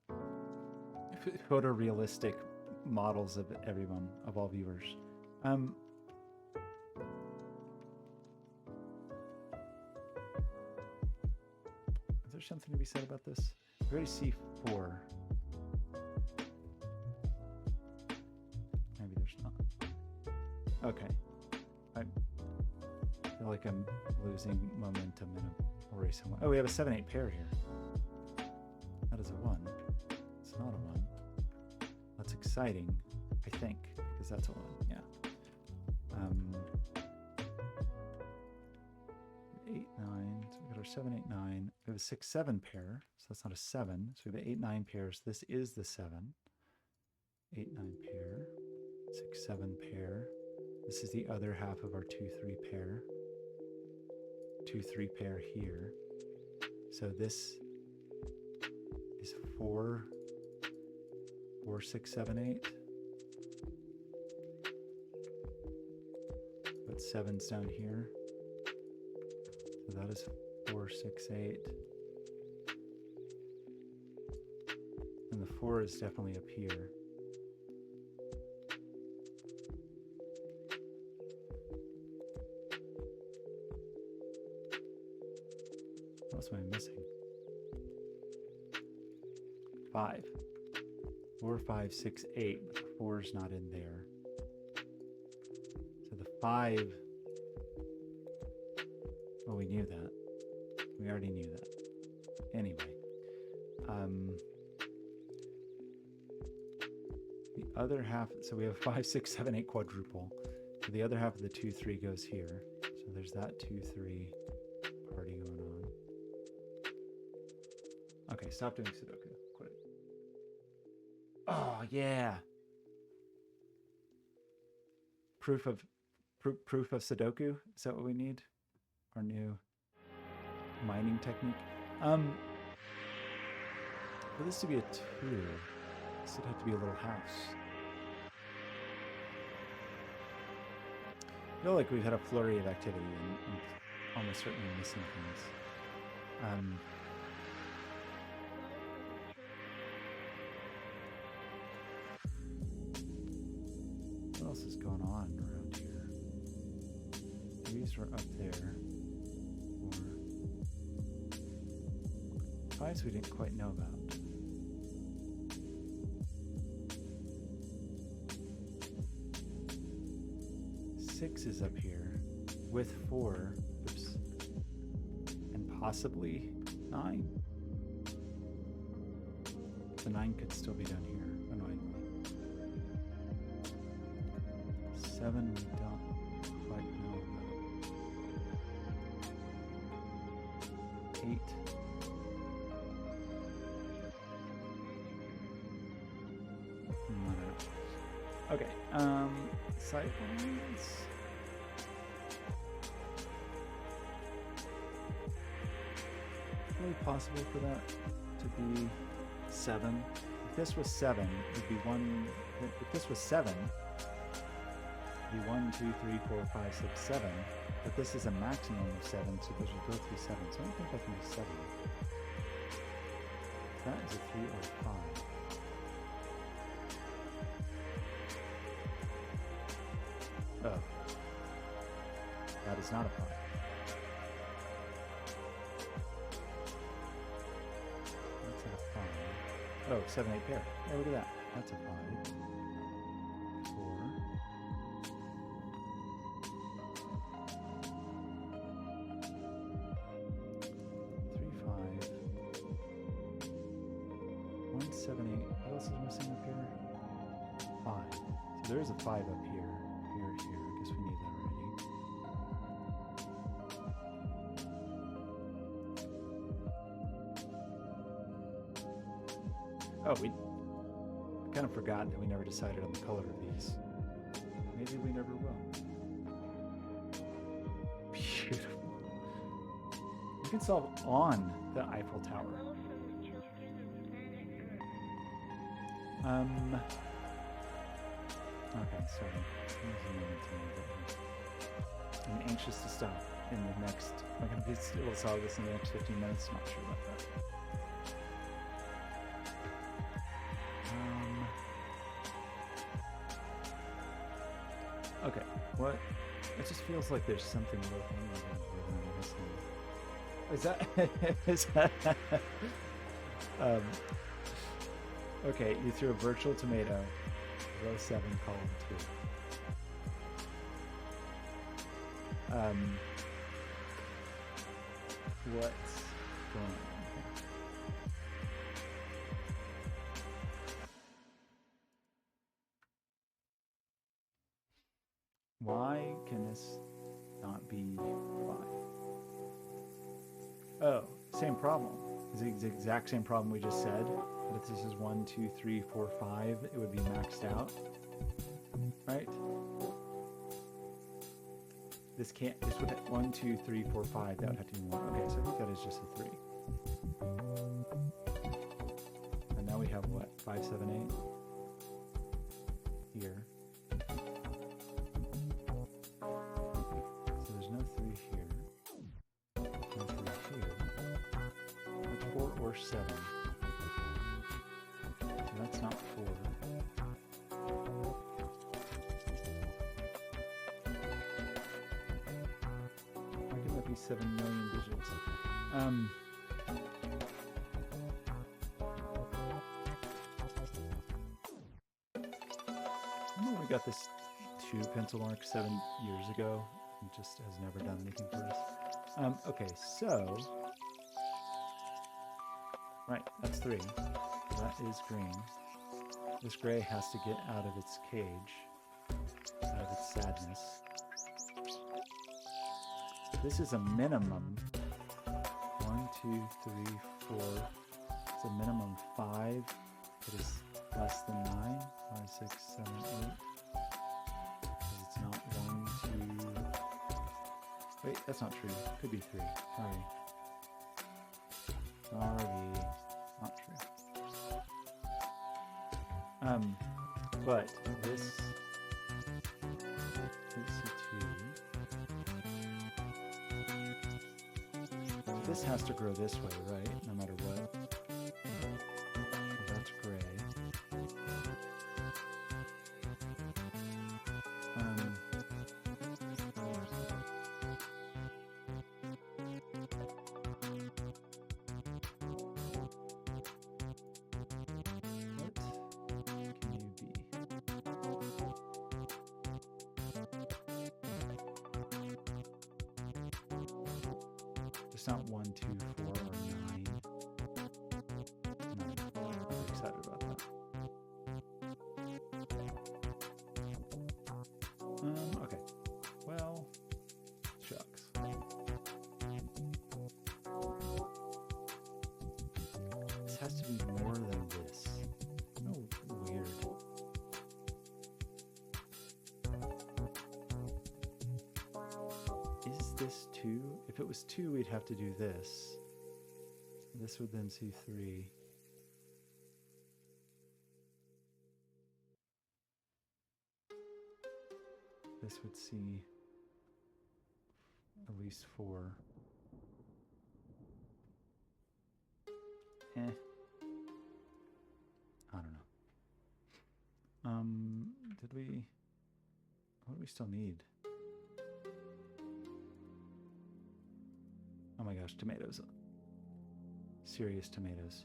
there. Photorealistic models of everyone, of all viewers. Is there something to be said about this? We already see 4. Okay. I feel like I'm losing momentum in a race. Oh, we have a 7, 8 pair here. That is a 1. It's not a 1. That's exciting, I think, because that's a 1. Yeah. 8, 9. So we got our 7, 8, 9. We have a 6, 7 pair. So that's not a 7. So we have 8, 9 pairs. This is the 7. 8, 9 pair. 6, 7 pair. This is the other half of our 2, 3 pair. 2, 3 pair here. So this is 4, 6, 7, 8. But 7's down here. So that is 4, 6, 8. And the 4 is definitely up here. What else am I missing? 5. 4, 5, 6, 8. But the 4 is not in there. So the 5. Well, we knew that. We already knew that. Anyway. The other half, so we have 5, 6, 7, 8 quadruple. So the other half of the 2, 3 goes here. So there's that 2, 3 party going on. Okay, stop doing Sudoku. Quit it. Oh, yeah. Proof of Sudoku? Is that what we need? Our new mining technique. For this to be a 2, this would have to be a little house. I feel like we've had a flurry of activity and almost certainly missing things. What else is going on around here? These were up there. 5s we didn't quite know about. 6 is up here with 4. Oops. And possibly 9. The 9 could still be down here, annoyingly. 7 we don't quite know about. 8. Okay, sightlines. Really possible for that to be 7. If this was 7, it would be 1. If this was 7, it would be 1, 2, 3, 4, 5, 6, 7. But this is a maximum of 7, so those would both be 7. So I don't think that can be 7. That is a 3 or a 5. Oh. That is not a 5. That's a 5. Oh, 7, 8 pair. Oh, look at that. That's a 5. 4. 3, 5. 1, 7, 8. What else is missing up here? 5. So there is a 5 up here. Here. I guess we need that already. Oh, we kind of forgot that we never decided on the color of these. Maybe we never will. Beautiful. You can solve on the Eiffel Tower. Okay, sorry. I'm anxious to stop in the next. I'm going to be able to solve this in the next 15 minutes. Not sure about that. Okay, what? It just feels like there's something lurking in this. Is that? Okay, you threw a virtual tomato. Row 7, column 2. What's going on here? Why can this not be 5? Oh, same problem. It's the exact same problem we just said. But if this is 1, 2, 3, 4, 5, it would be maxed out, right? This can't. This would have 1, 2, 3, 4, 5. That would have to be 1. Okay, so I think that is just a 3. And now we have what? 5, 7, 8 here. So there's no 3 here. No 3 here. That's 4 or 7. That's not 4. Why can that be 7 million digits? got this 2 pencil mark 7 years ago. It just has never done anything for us. Okay, so right, that's 3. That is green. This gray has to get out of its cage, out of its sadness. This is a minimum 1, 2, 3, 4. It's a minimum 5. It is less than 9. 5, 6, 7, 8. Because it's not 1, 2. Wait, that's not true. Could be 3. Sorry. Not true. But this this has to grow this way, right? No matter what. So that's gray. It's not 1, 2, 4, or 9. 9. I'm excited about that. Okay. Well, shucks. This has to be more than this. Oh, weird. Is this 2? If it was 2, we'd have to do this. This would then see 3. This would see at least 4. I don't know. Did we... What do we still need? Oh my gosh, tomatoes. Serious tomatoes.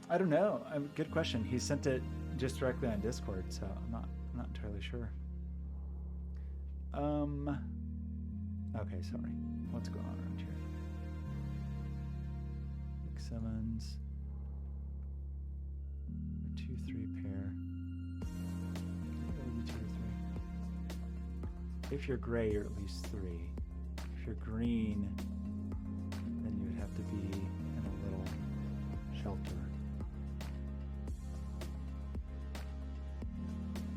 I don't know. Good question. He sent it just directly on Discord, so I'm not entirely sure. Okay, sorry. What's going on around here? 6, 7s. 2, 3 pair. Maybe 2 or 3. If you're gray, you're at least 3. If you're green, then you would have to be in a little shelter.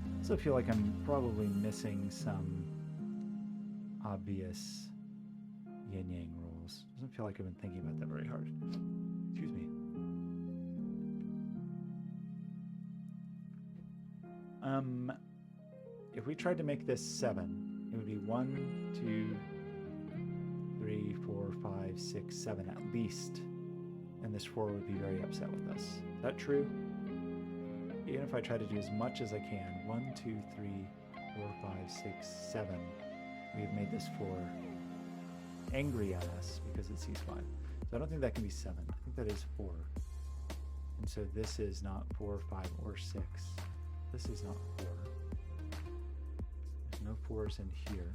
I also feel like I'm probably missing some obvious yin-yang rules. Doesn't feel like I've been thinking about that very hard. Excuse me. If we tried to make this 7, it would be 1, 2, 3, 4, 5, 6, 7 at least. And this 4 would be very upset with us. Is that true? Even if I try to do as much as I can, 1, 2, 3, 4, 5, 6, 7, we've made this 4 angry at us because it sees 5. So I don't think that can be 7. I think that is 4. And so this is not 4, 5, or 6. This is not 4. There's no 4s in here.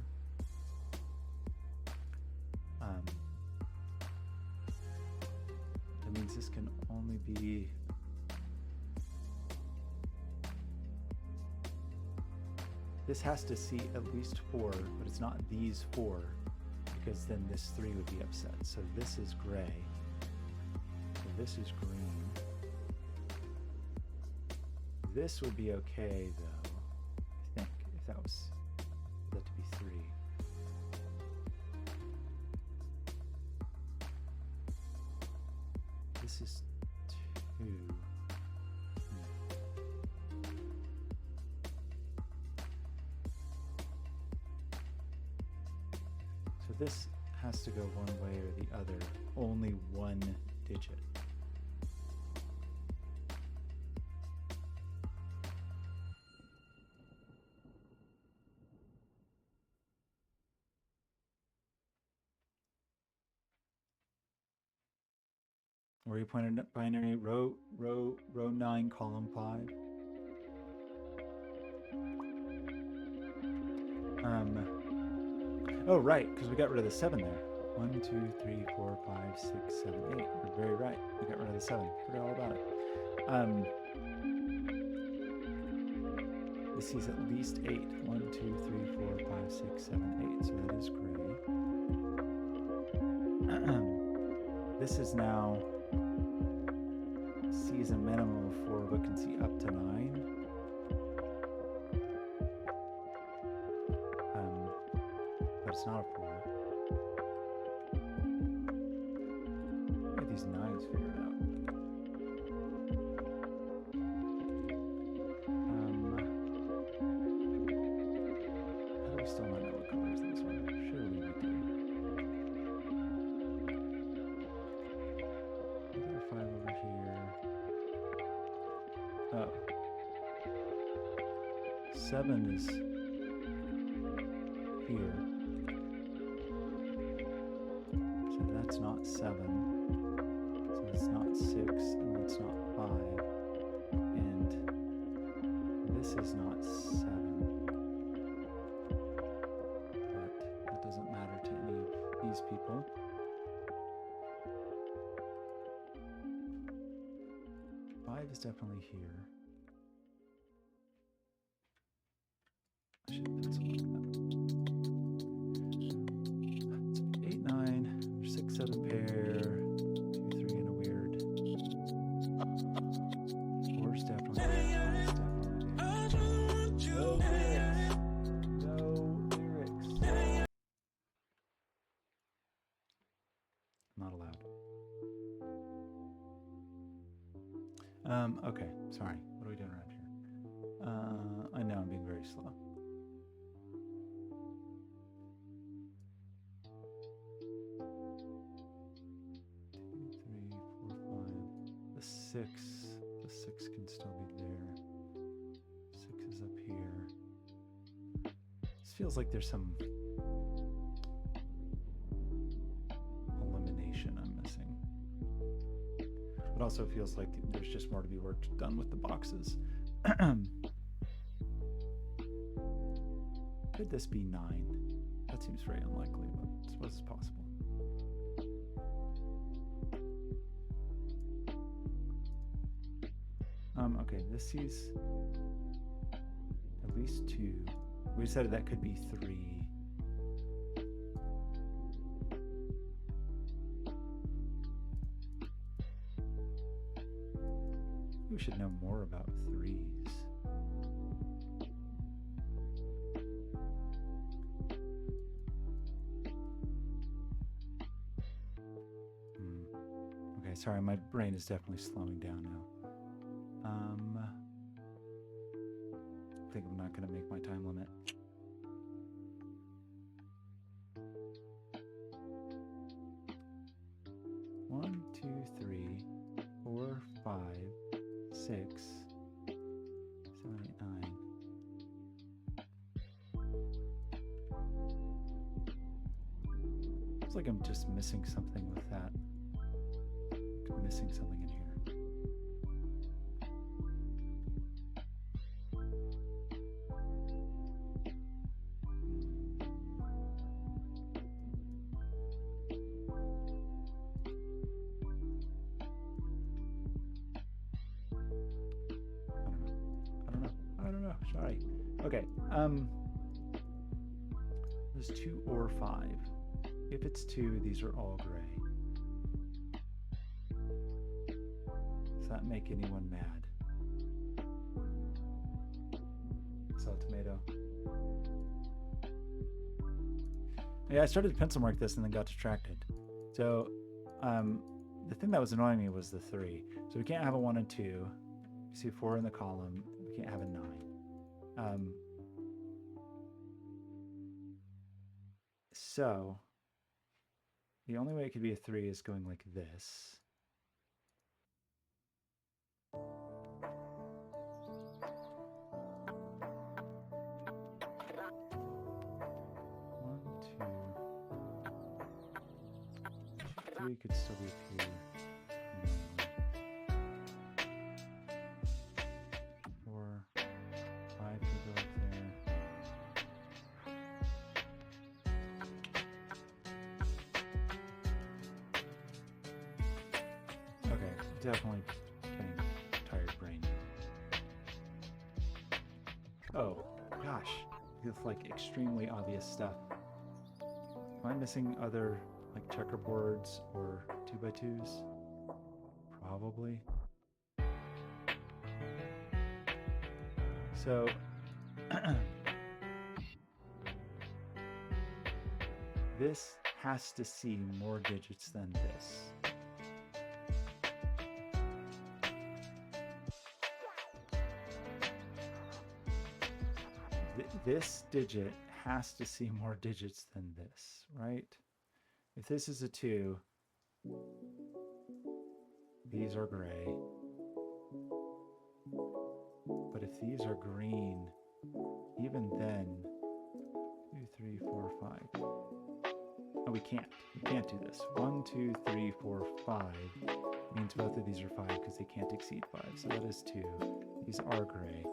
That means this can only be... This has to see at least 4, but it's not these 4, because then this 3 would be upset. So this is gray. So this is green. This would be okay, though, I think, if that was that to be 3. This is 2. So this has to go one way or the other, only one digit. Where you pointed at binary row 9, column 5. Oh, right, because we got rid of the 7 there. 1, 2, 3, 4, 5, 6, 7, 8. You're very right. We got rid of the 7. Forgot all about it. This is at least 8. 1, 2, 3, 4, 5, 6, 7, 8. So that is gray. This is now C is a minimum of 4, but can see up to 9. But it's not a 4. Get these 9s figured out. How do we still not know what colors those are? Surely we do. Another 5 over here. Oh. 7 is here. So that's not 7. So it's not 6, and it's not 5. And this is not 7. But that doesn't matter to any of these people. Is definitely here. I should pencil like that. So 8, 9, 6, 7 pair, 2, 3 and a weird. 4 is definitely there. 5 is definitely there. No lyrics. No lyrics. Not allowed. Okay, sorry. What are we doing around here? I know I'm being very slow. Two, 3, 4, 5. The 6 can still be there. 6 is up here. This feels like there's some elimination I'm missing. It also feels like there's just more to be worked done with the boxes. Could this be 9? That seems very unlikely, but I suppose it's possible. Okay, this is at least 2. We said that could be 3. We should know more about 3s. Okay, sorry, my brain is definitely slowing down now. I think I'm not going to make my time limit. One, 2, 3, 4, 5, 6, 7, 8, 9. It's like I'm just missing something with that. I'm missing something in here. I don't know. Sorry. Okay. There's 2 or 5. If it's 2, these are all gray. Does that make anyone mad? Saw tomato. Yeah, I started to pencil mark this and then got distracted. So the thing that was annoying me was the 3. So we can't have a 1 and 2. You see 4 in the column. We can't have a 9. So the only way it could be a 3 is going like this. One, 2, 3 could still be up here. definitely getting tired brain. Oh, gosh. It's like extremely obvious stuff. Am I missing other like checkerboards or 2x2s? Probably. So this has to see more digits than this. This digit has to see more digits than this, right? If this is a 2, these are gray. But if these are green, even then, 2, 3, 4, 5. Oh, we can't. We can't do this. 1, 2, 3, 4, 5 means both of these are 5 because they can't exceed 5. So that is 2. These are gray.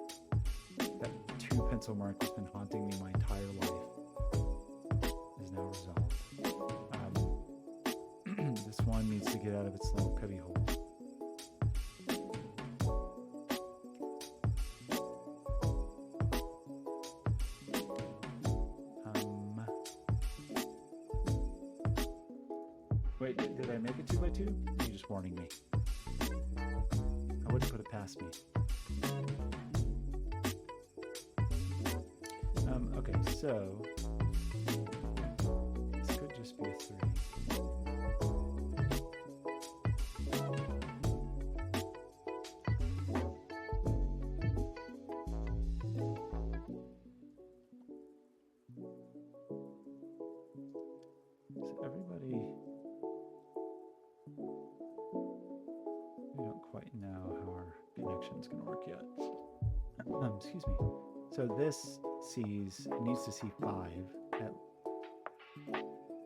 That 2 pencil mark that's been haunting me my entire life is now resolved. This one needs to get out of its little cubby hole. Wait, did I make a 2x2? Or are you just warning me? I wouldn't put it past me. Okay, so this could just be a 3. So everybody, we don't quite know how our connection's going to work yet. Excuse me. So this needs to see 5 at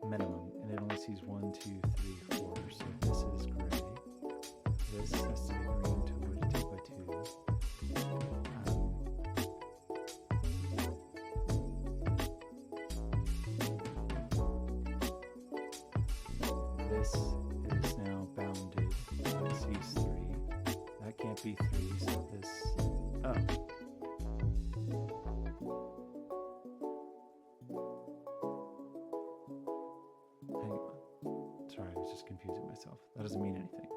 minimum, and it only sees 1, 2, 3, 4. So this is gray. This has to be green to avoid a 2x2. This is now bounded. So it sees 3. That can't be 3, so this... Oh. Sorry, I was just confusing myself. That doesn't mean anything.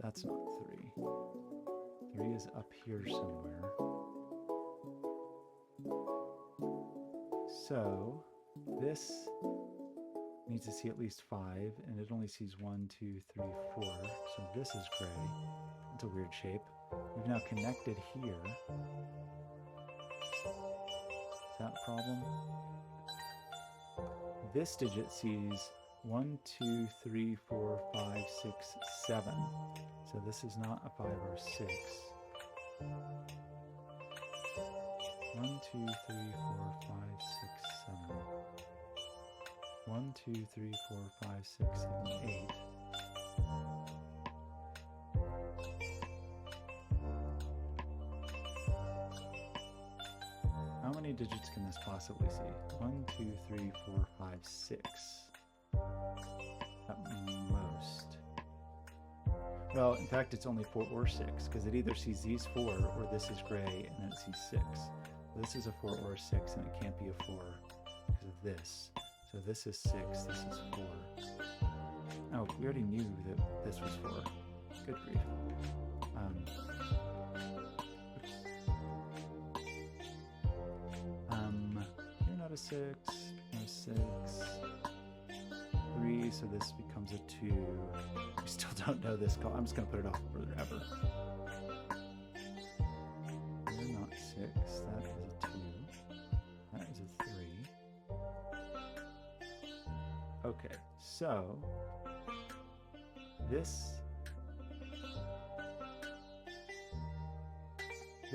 That's not 3. 3 is up here somewhere. So this needs to see at least 5, and it only sees 1, 2, 3, 4. So this is gray. It's a weird shape. We've now connected here. Is that a problem? This digit sees 1, 2, 3, 4, 5, 6, 7. So this is not a 5 or a 6. 1, 2, 3, 4, 5, 6, 7. 1, 2, 3, 4, 5, 6, 7, 8. How many digits can this possibly see? 1, 2, 3, 4, 5, 6. At most. Well, in fact, it's only 4 or 6, because it either sees these 4 or this is gray and then it sees 6. This is a 4 or a 6, and it can't be a 4 because of this. So this is 6, this is 4. Oh, we already knew that this was 4. Good grief. You're not a 6, no 6. 3, so this becomes a 2. We still don't know this call. I'm just going to put it off forever. You're not 6. That is a 2. That is a 3. Okay, so this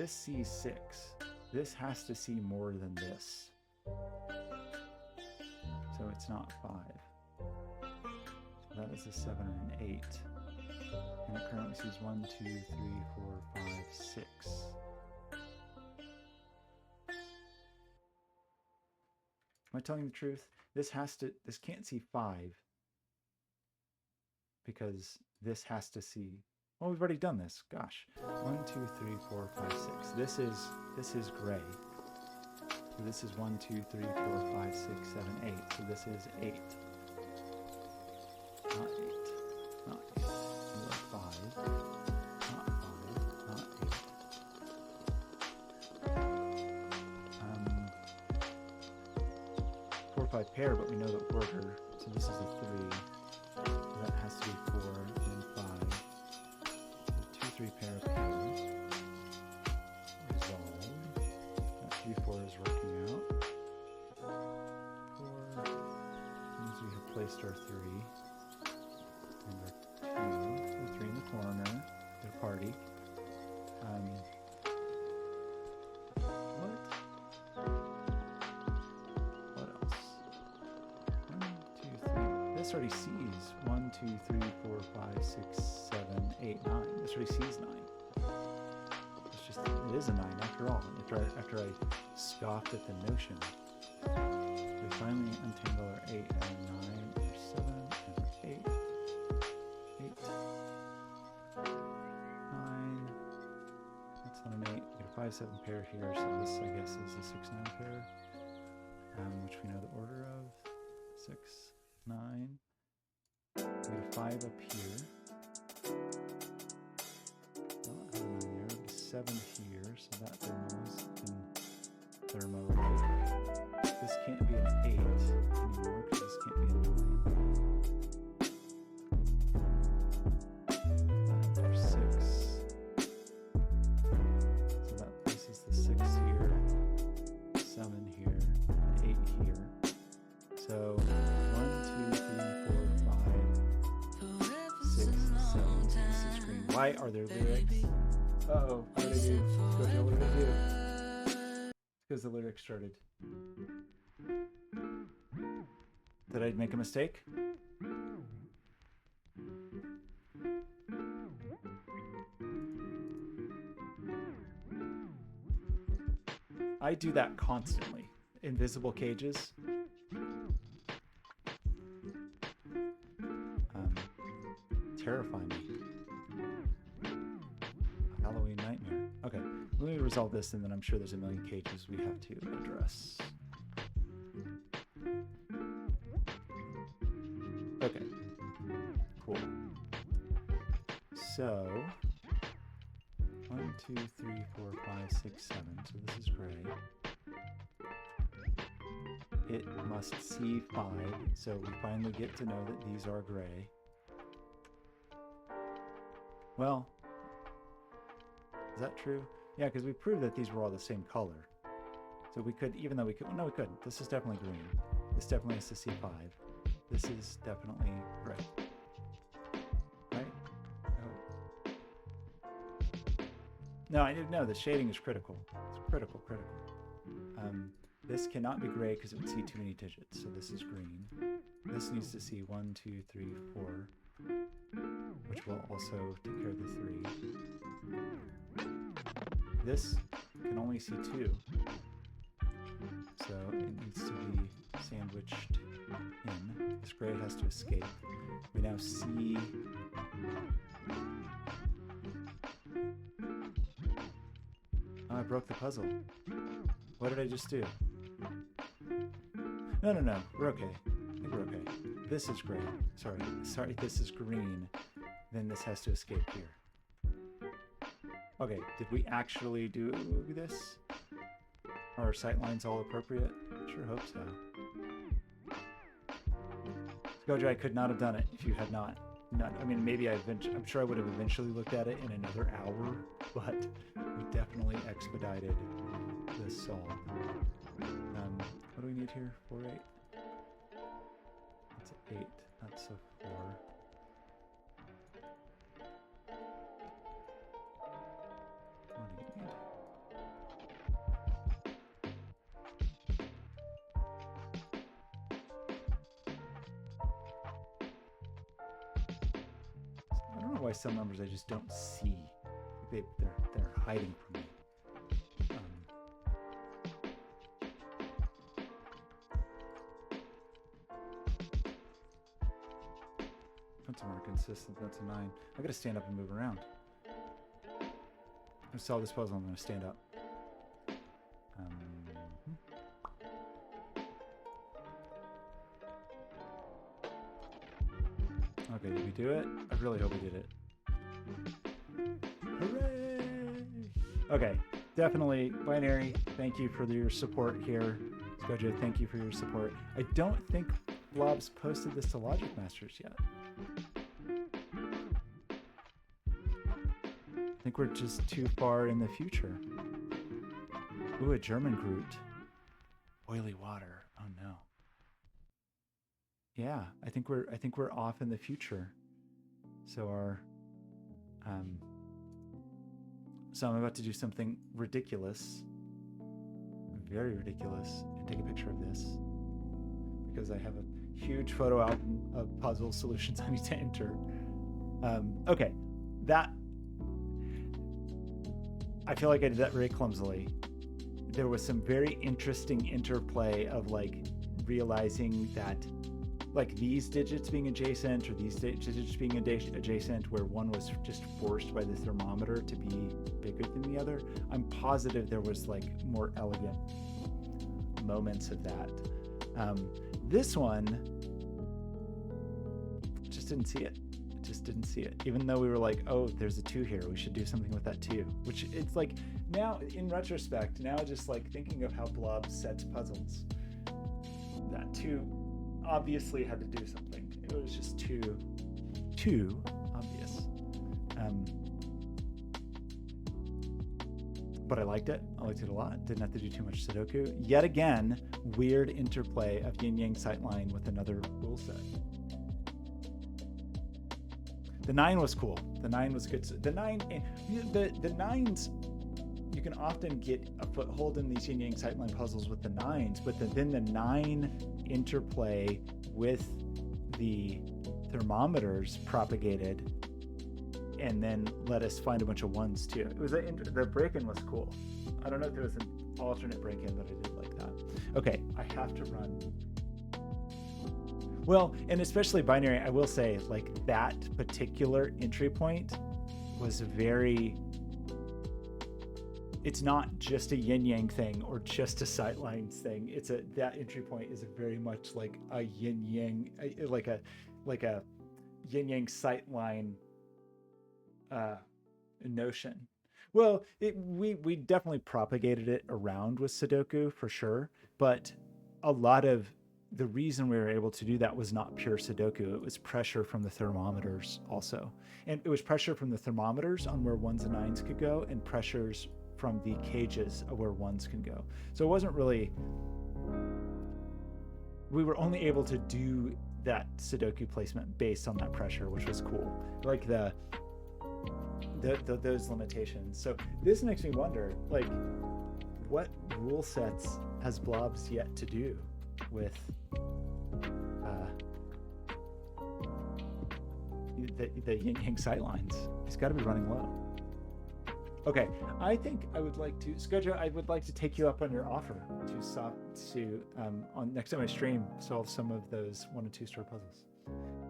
sees 6. This has to see more than this. So it's not 5. So that is a 7 or an 8. And it currently sees 1, 2, 3, 4, 5, 6. Am I telling the truth? This can't see 5 because this has to see. Oh, we've already done this. Gosh. 1, 2, 3, 4, 5, 6. This is gray. So this is 1, 2, 3, 4, 5, 6, 7, 8. So this is 8. Not 8. Not 8. Or 5. Not 5. Not 8. 4, 5 pair, but we know the order. So this is a 3. So that has to be 4 and 5. So 2, 3 pair pairs. Resolve. That 3, 4 is working out. 4. Means we have placed our 3. And our 2. The 3 in the corner. The party. What else? 1, 2, 3. This already sees 1, 2, 3, 4, 5, 6, 7, 8, 9. This already sees 9. It's just, it is a 9 after all. After I scoffed at the notion. We finally untangle our 8 and 9, or 7, and 8. 8. 9. That's not an 8. We get a 5, 7 pair here, so this, I guess, is a 6, 9 pair. Which we know the order of. 6, 9. We get a 5 up here. Not a 9 there. We get a 7 here, so that Thermo's in Thermo, right? This can't be an 8 anymore, because this can't be a 9. There's 6. So that places the 6 here, 7 here, 8 here. So 1, 2, 3, 4, 5, 6, 7. This is green. Why are there lyrics? Uh-oh, what did I do? Go tell what did I do? Because the lyrics started. Did I make a mistake? I do that constantly. Invisible cages. Terrify me. A Halloween nightmare. Okay, let me resolve this, and then I'm sure there's a million cages we have to address. Okay, cool. So 1, 2, 3, 4, 5, 6, 7. So this is gray. It must see 5, so we finally get to know that these are gray. Well, is that true? Yeah, because we proved that these were all the same color. So we could, even though we could, no, we couldn't. This is definitely green. This definitely is to C5. This is definitely gray. Right? Oh. No, I didn't know. The shading is critical. It's critical. This cannot be gray because it would see too many digits. So this is green. This needs to see 1, 2, 3, 4. Which will also take care of the 3. This can only see 2. So it needs to be sandwiched in. This gray has to escape. We now see... Oh, I broke the puzzle. What did I just do? No. We're okay. I think we're okay. This is gray. Sorry, this is green. Then this has to escape here. Okay, did we actually do this? Are our sightlines all appropriate? Sure hope so. Gojo, I could not have done it if you had not. I mean, maybe I'm sure I would have eventually looked at it in another hour, but we definitely expedited the solve. What do we need here? 4, 8. That's an 8. That's a 4. What do you need? I don't know why some numbers I just don't see. They're hiding from me. Put some Arkansas. assistance, that's a 9. I gotta stand up and move around. To solve this puzzle, I'm gonna stand up. Okay, did we do it? I really hope we did it. Hooray! Okay, definitely binary. Thank you for your support here. Skojo, thank you for your support. I don't think Blobz posted this to Logic Masters yet. I think we're just too far in the future. Ooh, a German Groot. Oily water. Oh no. Yeah, I think we're off in the future. So our so I'm about to do something ridiculous. Very ridiculous. And take a picture of this. Because I have a huge photo album of puzzle solutions I need to enter. Okay. That I feel like I did that very clumsily. There was some very interesting interplay of like realizing that like these digits being adjacent or these digits being adjacent where one was just forced by the thermometer to be bigger than the other. I'm positive there was like more elegant moments of that. This one, just didn't see it. Just didn't see it. Even though we were like, oh, there's a 2 here. We should do something with that too. Which it's like now in retrospect, now just like thinking of how Blobz sets puzzles, that 2 obviously had to do something. It was just too obvious. But I liked it. I liked it a lot. Didn't have to do too much Sudoku. Yet again, weird interplay of yin yang sightline with another rule set. The 9 was cool. The 9 was good. The 9s, you can often get a foothold in these yin yang sightline puzzles with the 9s, but then the 9 interplay with the thermometers propagated and then let us find a bunch of 1s too. It was the break-in was cool. I don't know if there was an alternate break-in, but I did like that. Okay, I have to run. Well, and especially binary, I will say like that particular entry point was very, it's not just a yin yang thing or just a sightlines thing. That entry point is very much like a yin yang, like a yin yang sightline notion. Well, we definitely propagated it around with Sudoku for sure, but a lot of the reason we were able to do that was not pure Sudoku. It was pressure from the thermometers also. And it was pressure from the thermometers on where 1s and 9s could go and pressures from the cages of where 1s can go. So it wasn't really, we were only able to do that Sudoku placement based on that pressure, which was cool. Like those limitations. So this makes me wonder, like, what rule sets has Blobz yet to do with the yin yang sightlines? He's got to be running low. Okay, I think I would like to, Skojo, I would like to take you up on your offer to on next time I stream, solve some of those 1 and 2 star puzzles.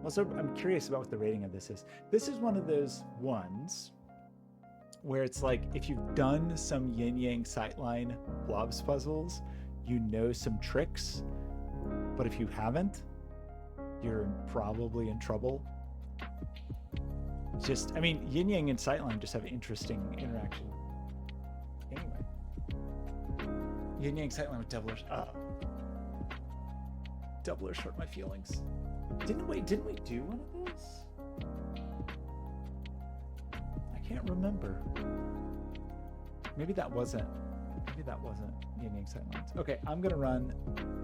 Also, I'm curious about what the rating of this is. This is one of those ones where it's like, if you've done some yin yang sightline Blobz puzzles, you know some tricks, but if you haven't, you're probably in trouble. Just, I mean, yin yang and sightline just have interesting interaction. Anyway, yin yang sightline with doublers. Doublers hurt my feelings. Didn't we do one of those? I can't remember. Maybe that wasn't yin yang sightlines. Okay, I'm gonna run.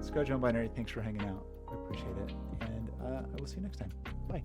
Skojo and Binary, thanks for hanging out. I appreciate it, and I will see you next time. Bye.